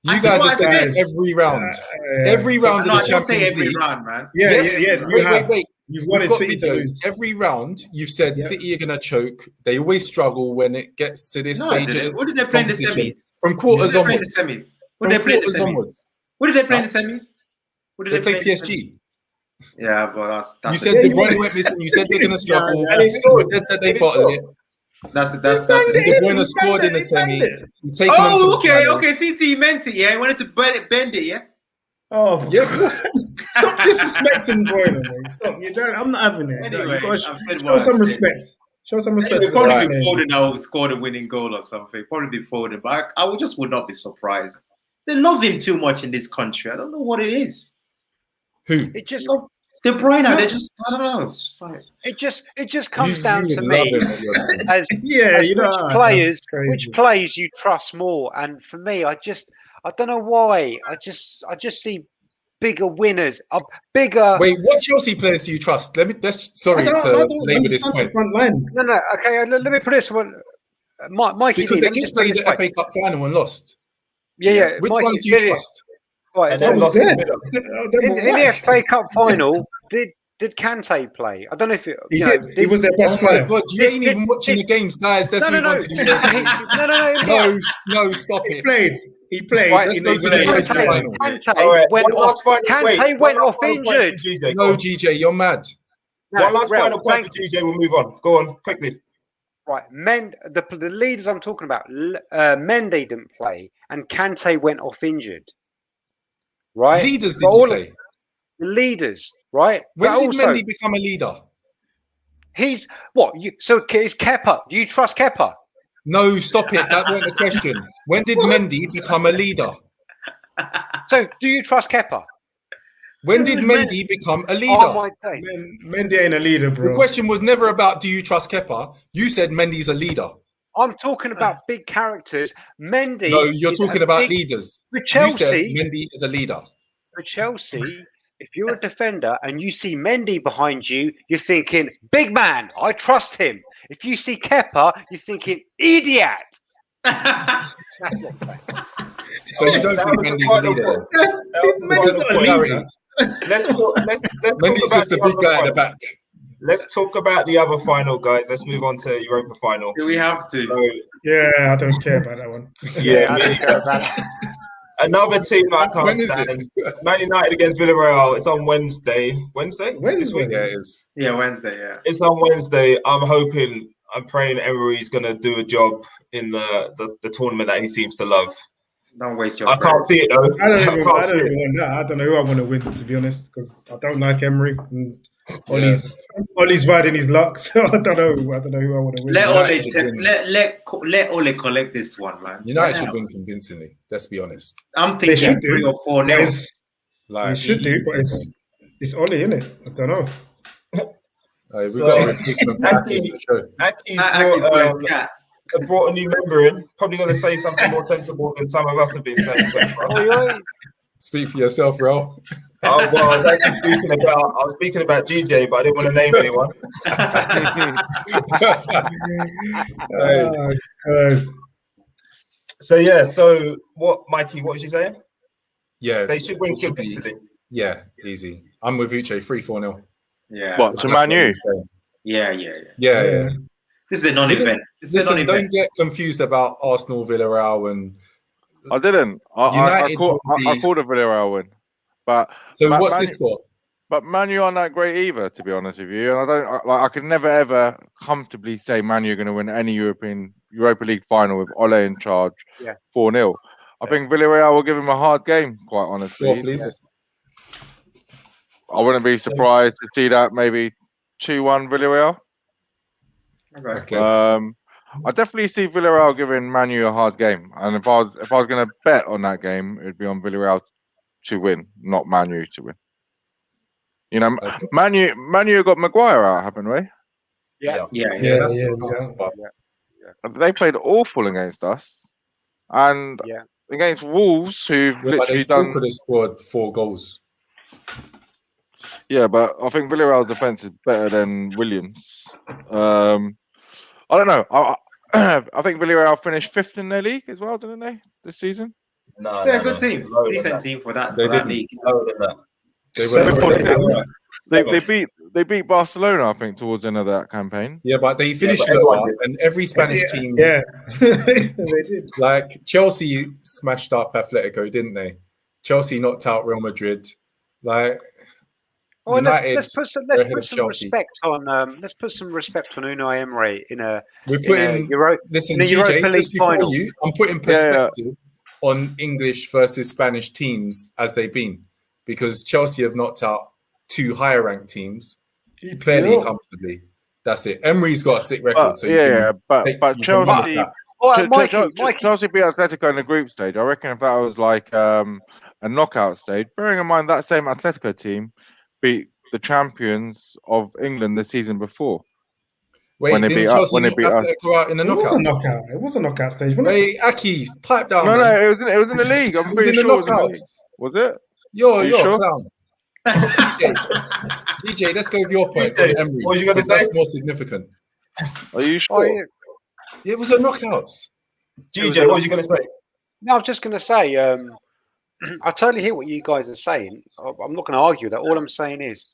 I
You
said
guys
what
have
I
said
said.
every round.
Yeah.
Every round
No,
of
I
the
didn't say
Champions
every
League.
round, man.
Yeah,
Yes.
yeah.
Wait.
You've
We've
wanted
got
City to
videos.
lose.
Every round, you've said
Yep.
City are going to choke. They always struggle when it gets to this
No, I
stage of
didn't.
the
What did they play in the
competition.
semis?
From
What
quarters
did they play in
onwards.
the semis? What
From
did they play in the
quarters
semis?
onwards.
What did they play in the semis? What did
They played
play in the semis?
PSG.
Yeah, but
You
that's
said De Bruyne went missing. You said they're going to struggle.
And he scored.
You said that they
And he
bottled
scored.
it.
that's
De Bruyne scored in the semi. He's taken them to
Oh,
the
okay.
final.
CT meant it. Yeah, he wanted to bend it. Yeah.
Oh,
Yeah, of course.
stop disrespecting Bruyne, man. Stop. You don't, I'm not having it.
Anyway,
you gotta
I've said
show
what I
some
said.
respect. Show some respect.
It'll
to the
probably be
player.
Foden that will score the winning goal or something. Probably be Foden, but I would not be surprised. They love him too much in this country. I don't know what it is.
Who?
It just
Love De Bruyne. They just I don't know. It's just like,
it just comes
You
down
would
to
love
me
him at your team.
as
Yeah,
as
you know,
which
that's crazy.
players you trust more. And for me, I don't know why. I just see bigger winners, bigger.
Wait, what Chelsea players do you trust? Sorry
I don't
to labour this
understand
point.
the front line.
No. Okay, let me put this one. Mikey,
Because
D,
they
let me
just
put
played
this
the
way.
FA Cup final and lost.
Yeah.
Which
Mikey,
ones do you
yeah.
trust?
Right,
and
so
then
was
lost
there.
to Villa.
in the FA Cup final, did Kante play? I don't know if it,
He
you
did.
know,
He was their best
Oh my
player.
God, you ain't even watching the games, guys. Let's move on to the No, stop
He
it.
played. He played.
Right,
Let's
in
go to the
England.
UEFA final.
All right,
went
one
off.
last final.
Kante went off injured.
GJ,
No, GJ, you're mad.
one last
Rel,
final point for GJ. We'll move on. Go on quickly.
Right, the leaders I'm talking about, Mendy didn't play, and Kante went off injured. Right,
Leaders,
But
did you
all
say?
the leaders, right?
When
but
did
also,
Mendy become a leader?
he's what? So is Kepa? Do you trust Kepa?
No, stop it. That wasn't the question. When did Mendy become a leader?
So do you trust Kepa?
When did Mendy become a leader?
Oh my day!
Mendy ain't a leader,
The
bro.
question was never about do you trust Kepa. You said Mendy's a leader.
I'm talking about big characters. Mendy.
No, you're
is
talking
a
about
big-
leaders.
For
You said
Chelsea,
Mendy is a leader.
if you're a defender and you see Mendy behind you, you're thinking, big man, I trust him. If you see Kepa, you're thinking, idiot. That's what I'm saying.
So you don't
That
think
was the
Mendy's a
final
leader?
point.
Then?
That was the
Mendy's
final
not a
point.
leader.
Let's talk
Mendy's
about
just a
the
big
other
guy at the
final.
back.
Let's talk about the other final, guys. Let's move on to Europa final.
Do we have to?
So,
Yeah, I don't care about that one.
yeah,
I don't care about that.
another team I can't
When is
stand.
it?
Man United against Villarreal. It's on Wednesday. Wednesday? This
Wednesday.
week?
Yeah, it is.
Yeah, Wednesday. Yeah.
It's on Wednesday. I'm praying Emery's gonna do a job in the tournament that he seems to love.
Don't waste your.
I can't see it though.
I don't even
can't see it.
want that. I don't know who I want to win, to be honest, because I don't like Emery. And Ollie's riding his luck, so I don't know who I want to win.
Let
United
Ole
should win.
let Ole collect this one, man.
United should win convincingly. Let's be honest.
I'm
They
thinking
should
3
do.
or 4
But
nil.
Like
It should do, but
easy.
it's Ollie, isn't it? I don't know.
We've
So-
got a replacement for Aki in the show.
Aki's
Aki's got his cat.
brought a new member in. Probably going to say something more sensible than some of us have been saying so far.
Speak for yourself, Ro.
Oh, well, I was actually speaking about GJ, but I didn't want to name anyone.
God.
So yeah. So what, Mikey? What was you saying?
Yeah,
They should win
it should be-
convincingly.
Yeah, easy. I'm with Uche, 3-4-0.
Yeah.
What, to Man U?
Yeah.
Yeah.
This is a non-event. This is a
Listen,
non-event.
don't get confused about Arsenal, Villarreal, and
I didn't. I
United
called
will be-
a Villarreal win, but
so
Man-
what's
Man-
this for?
but Man U aren't that great either, to be honest with you. And I could never ever comfortably say Man U are going to win any Europa League final with Ole in charge, 4-0. I think Villarreal will give him a hard game, quite honestly.
Score, please.
I wouldn't be surprised to see that maybe 2-1 Villarreal.
Okay.
I definitely see Villarreal giving Man U a hard game, and if I was going to bet on that game, it'd be on Villarreal to win, not Man U to win. You know,
Okay.
Man U got Maguire out, haven't they?
Yeah.
That's
yeah.
nice, but
They played awful against us, and against Wolves, who've
but they
literally
still
done.
could have scored 4 goals.
Yeah, but I think Villarreal's defense is better than Williams. I don't know. I think Villarreal finished 5th in their league as well, didn't they, this season?
No,
They're a good team.
Lower than
Decent
that.
team for that,
They
for that
didn't.
league.
Lower than that.
They
Seven.
were
They beat Barcelona, I think, towards the end of that campaign.
yeah, but they finished
but everyone
lower,
did.
and every Spanish team,
Yeah, they did.
like Chelsea, smashed up Atletico, didn't they? Chelsea knocked out Real Madrid. Like
Well,
United,
let's put some
ahead of Chelsea.
respect on Unai Emery in a
we're
in a
putting. Listen,
in the Europa
GJ,
League
just before
final.
you, I'm putting perspective on English versus Spanish teams as they've been, because Chelsea have knocked out 2 higher ranked teams fairly comfortably. That's it. Emery's got a sick record, so
but
you can
Chelsea,
mark that.
All right, Mikey.
Chelsea beat Atletico in the group stage. I reckon if that was like a knockout stage, bearing in mind that same Atletico team beat the champions of England the season before.
Wait,
when they
didn't
beat us-
Chelsea
when they
knock
beat us.
Atletico out in the
It was a
knockout?
knockout. It was a knockout stage, wasn't it?
Wait, Aki, pipe down.
No,
man.
it was in the league. I'm
It was
pretty
in the
sure it was in the league.
knockouts.
Was it?
You're
you
a
sure?
clown. DJ, let's go with your point
DJ,
on Emery.
what was you gonna
'cause that's
say?
more significant.
Are you
Oh,
sure?
yeah.
It was a knockouts.
GJ, what was you going to say?
No, I was just going to say, I totally hear what you guys are saying. I'm not going to argue that. All I'm saying is,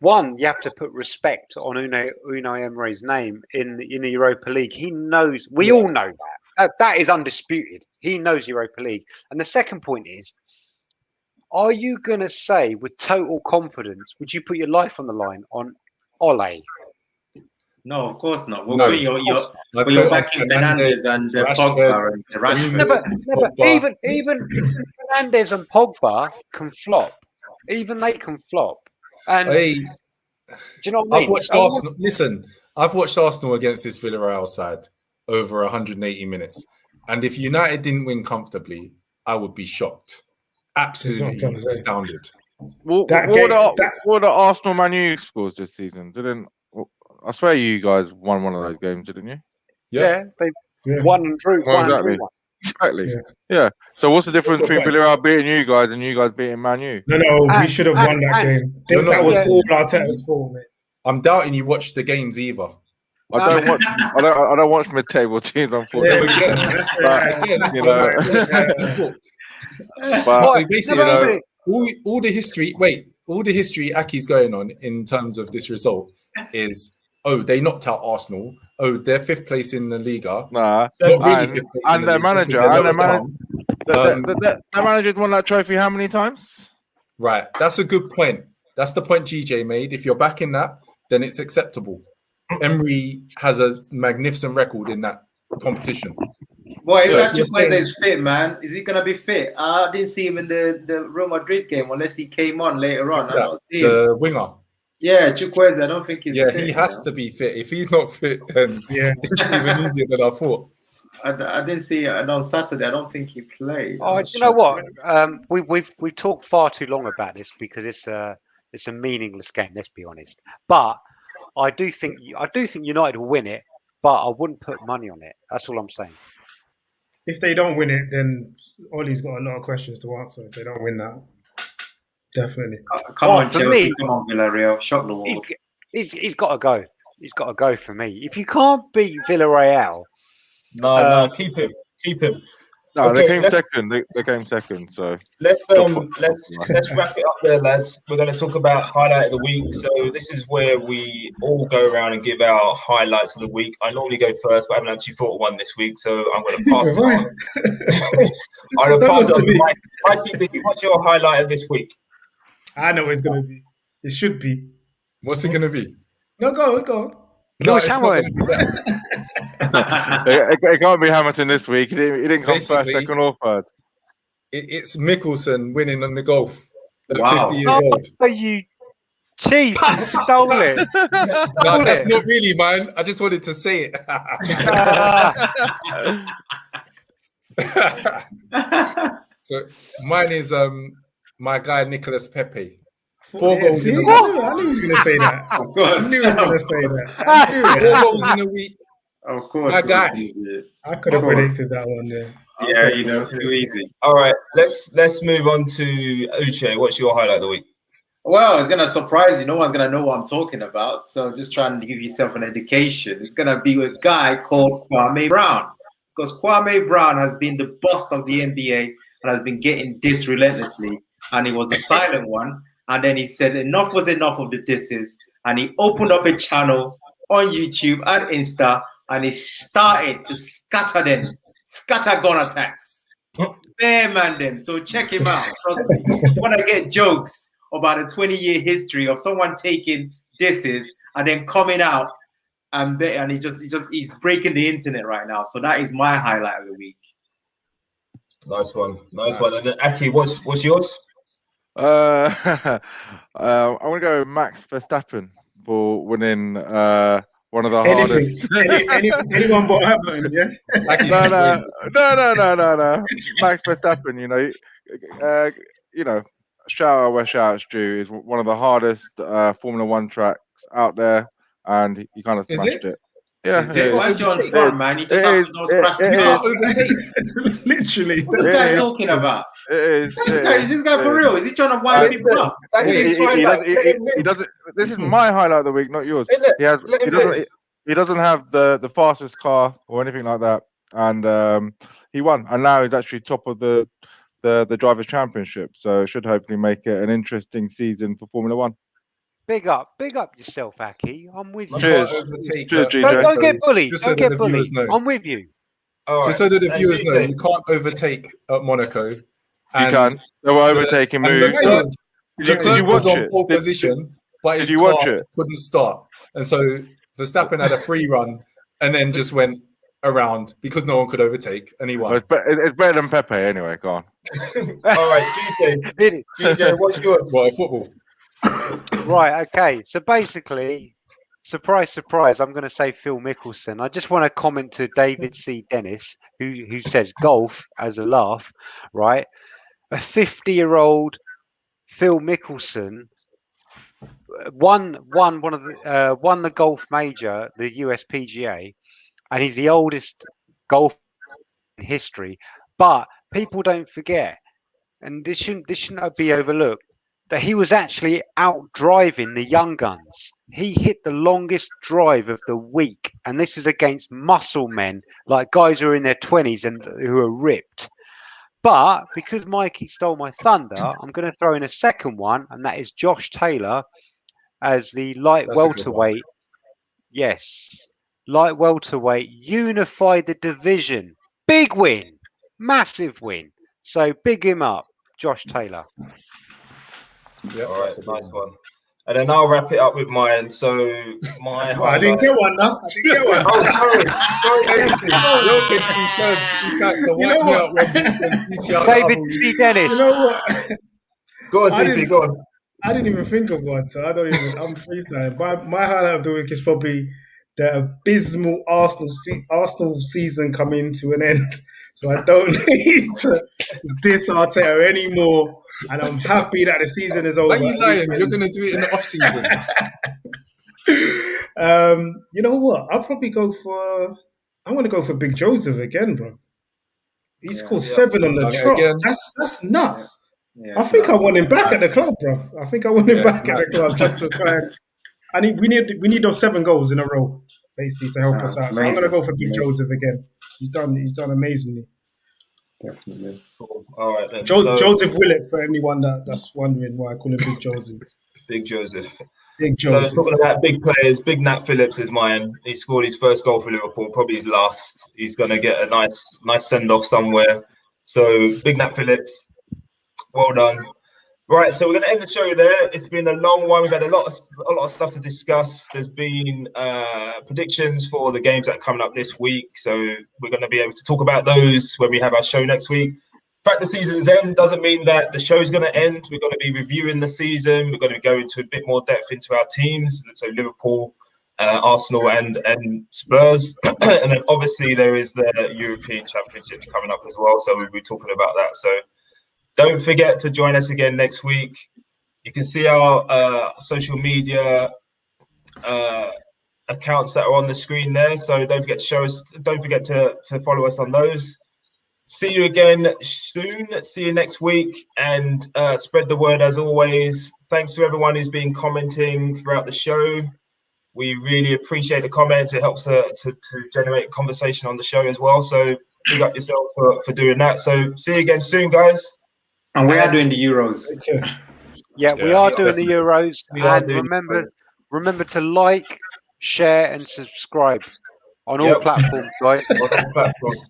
one, you have to put respect on Unai Emery's name in the Europa League. He knows. We all know that. That is undisputed. He knows Europa League. And the second point is, are you going to say with total confidence, would you put your life on the line on Ole?
No, of course not.
No.
You're backing Fernandes and Pogba and Rashford.
Even Fernandes and Pogba can flop. Even they can flop. And do you know what I mean?
I've watched Arsenal. Listen, I've watched Arsenal against this Villarreal side over 180 minutes, and if United didn't win comfortably, I would be shocked, absolutely astounded.
What are the Arsenal Man U scores this season? I swear you guys won one of those games, didn't you?
Yeah, they won and drew.
Exactly. Yeah. So what's the difference between Villarreal beating you guys and you guys beating Man U?
No, we should have won that game. That was all Arteta's fault, mate.
I'm doubting you watched the games either.
I don't watch mid-table teams, unfortunately.
All the history. Wait, all the history Aki's going on in terms of this result is. Oh, they knocked out Arsenal. Oh, they're 5th place in the Liga.
Nah, and their manager, the manager's won that trophy how many times?
Right, that's a good point. That's the point GJ made. If you're backing that, then it's acceptable. Emery has a magnificent record in that competition.
Well, if Chukwueze is fit, man, is he gonna be fit? I didn't see him in the Real Madrid game unless he came on later on. I don't see him.
The winger.
Yeah, Chukwueze, I don't think he's fit.
Yeah, he has to be fit. If he's not fit, then it's even easier than I thought.
I didn't see it. And on Saturday, I don't think he played.
Oh, you know what? We've talked far too long about this because it's a meaningless game. Let's be honest. But I do think United will win it, but I wouldn't put money on it. That's all I'm saying.
If they don't win it, then Ollie's got a lot of questions to answer. If they don't win that. Definitely.
Come on, Chelsea. Come on, Villarreal. Shock the world.
He's got to go. He's got to go for me. If you can't beat Villarreal,
no, keep him.
No, okay, they came second. They came second. So
let's wrap it up there, lads. We're going to talk about highlight of the week. So this is where we all go around and give our highlights of the week. I normally go first, but I haven't actually thought of one this week, so I'm going to pass it on. I'm going to pass it on to Mikey. What's your highlight of this week?
I know what it's going to be. It should be.
What's it going to be?
No, go.
No, it's not going to be
it can't be Hamilton this week. He didn't come first, second, or third.
It's Mickelson winning on the golf at 50 years old.
Are you cheap? You stole it.
No, that's not really mine. I just wanted to say it. So mine is my guy Nicolas Pepe. 4 goals in a week.
I knew he was going to say that.
Of course.
I knew he was going to say that.
4 goals in a week.
Of course.
My guy.
I could have predicted that one there.
Yeah, it's too easy.
All right, let's move on to Uche. What's your highlight of the week?
Well, it's going to surprise you. No one's going to know what I'm talking about. So just trying to give yourself an indication. It's going to be a guy called Kwame Brown. Because Kwame Brown has been the boss of the NBA and has been getting dissed relentlessly. And he was the silent one. And then he said enough was enough of the disses. And he opened up a channel on YouTube and Insta. And he started to scatter gun attacks. Bear man them. So check him out. Trust me. You want to get jokes about a 20-year history of someone taking disses and then coming out and he's breaking the internet right now. So that is my highlight of the week.
Nice one. And then Aki, what's yours?
I'm gonna go Max Verstappen for winning one of the hardest.
Anyone but Hamilton, yeah?
No. Max Verstappen, shout out where shout's due, is one of the hardest Formula One tracks out there, and he kind of smashed it. Yeah,
once you're on front, man, you just have to not scratch the car.
Literally.
What's this guy talking about?
Is
this guy for real? Is he trying to wind people up?
He doesn't. This is my highlight of the week, not yours. He doesn't have the fastest car or anything like that, and he won. And now he's actually top of the the Drivers' Championship. So it should hopefully make it an interesting season for Formula One.
Big up yourself, Aki. I'm with you.
Cheers. Cheers, GJ.
Don't get bullied.
Just so
Don't
that
get
the viewers
bullied.
know.
I'm with you.
All
Just
right.
so that the
And
viewers know,
DJ,
you can't overtake at Monaco.
You can. They were overtaking moves.
Leclerc was on pole position, but his car couldn't start. And so Verstappen had a free run and then just went around because no one could overtake, and he won.
It's better than Pepe anyway. Go on.
all right, GJ, what's yours?
Well, football.
Right, okay. So basically, surprise, surprise, I'm going to say Phil Mickelson. I just want to comment to David C. Dennis, who says golf as a laugh, right? A 50-year-old Phil Mickelson won the golf major, the US PGA, and he's the oldest golfer in history. But people don't forget, and this shouldn't be overlooked, that he was actually out driving the young guns. He hit the longest drive of the week, and this is against muscle men, like guys who are in their 20s and who are ripped. But because Mikey stole my thunder, I'm going to throw in a second one, and that is Josh Taylor as the light welterweight. Yes, light welterweight unified the division. Big win, massive win. So big him up, Josh Taylor.
Yep,
all right, nice one. And then I'll wrap it up with mine. So my
I didn't get one now. I didn't get one.
You'll take his turns. You can't so wipe me out when CTR.
David C. Dennis.
You know what?
Go on, CT, go on.
I didn't even think of one, so I don't even. I'm freestyling. My highlight of the week is probably the abysmal Arsenal season coming to an end. So I don't need to diss Arteta anymore, and I'm happy that the season is over.
Why are you lying? You're going to do it in the off season.
You know what? I'll probably go for. I'm going to go for Big Joseph again, bro. He scored 7 on the trot.
Again.
That's nuts.
Yeah,
I think I want him back at the club, bro. I think I want him back at the club just to try. We need those 7 goals in a row, basically, to help us out. So I'm going to go for Big Joseph again. He's done amazingly.
Definitely.
Cool. All right then.
Joseph Willett, for anyone that's wondering why I call him Big Joseph.
Big Joseph.
Big Joseph.
So talking about big players, Big Nat Phillips is mine. He scored his first goal for Liverpool, probably his last. He's going to get a nice send off somewhere. So Big Nat Phillips, well done. Right, so we're going to end the show there. It's been a long one. We've had a lot of stuff to discuss. There's been predictions for the games that are coming up this week. So we're going to be able to talk about those when we have our show next week. The fact the season's end doesn't mean that the show's going to end. We're going to be reviewing the season. We're going to go into a bit more depth into our teams. So Liverpool, Arsenal and Spurs. And then obviously there is the European Championship coming up as well. So we'll be talking about that. So don't forget to join us again next week. You can see our social media accounts that are on the screen there. So don't forget to show us. Don't forget to follow us on those. See you again soon. See you next week, and spread the word as always. Thanks to everyone who's been commenting throughout the show. We really appreciate the comments. It helps to generate conversation on the show as well. So big up yourself for doing that. So see you again soon, guys.
And we are doing the Euros.
Yeah, we are doing the Euros. And remember to like, share, and subscribe on all platforms, right?
On all platforms.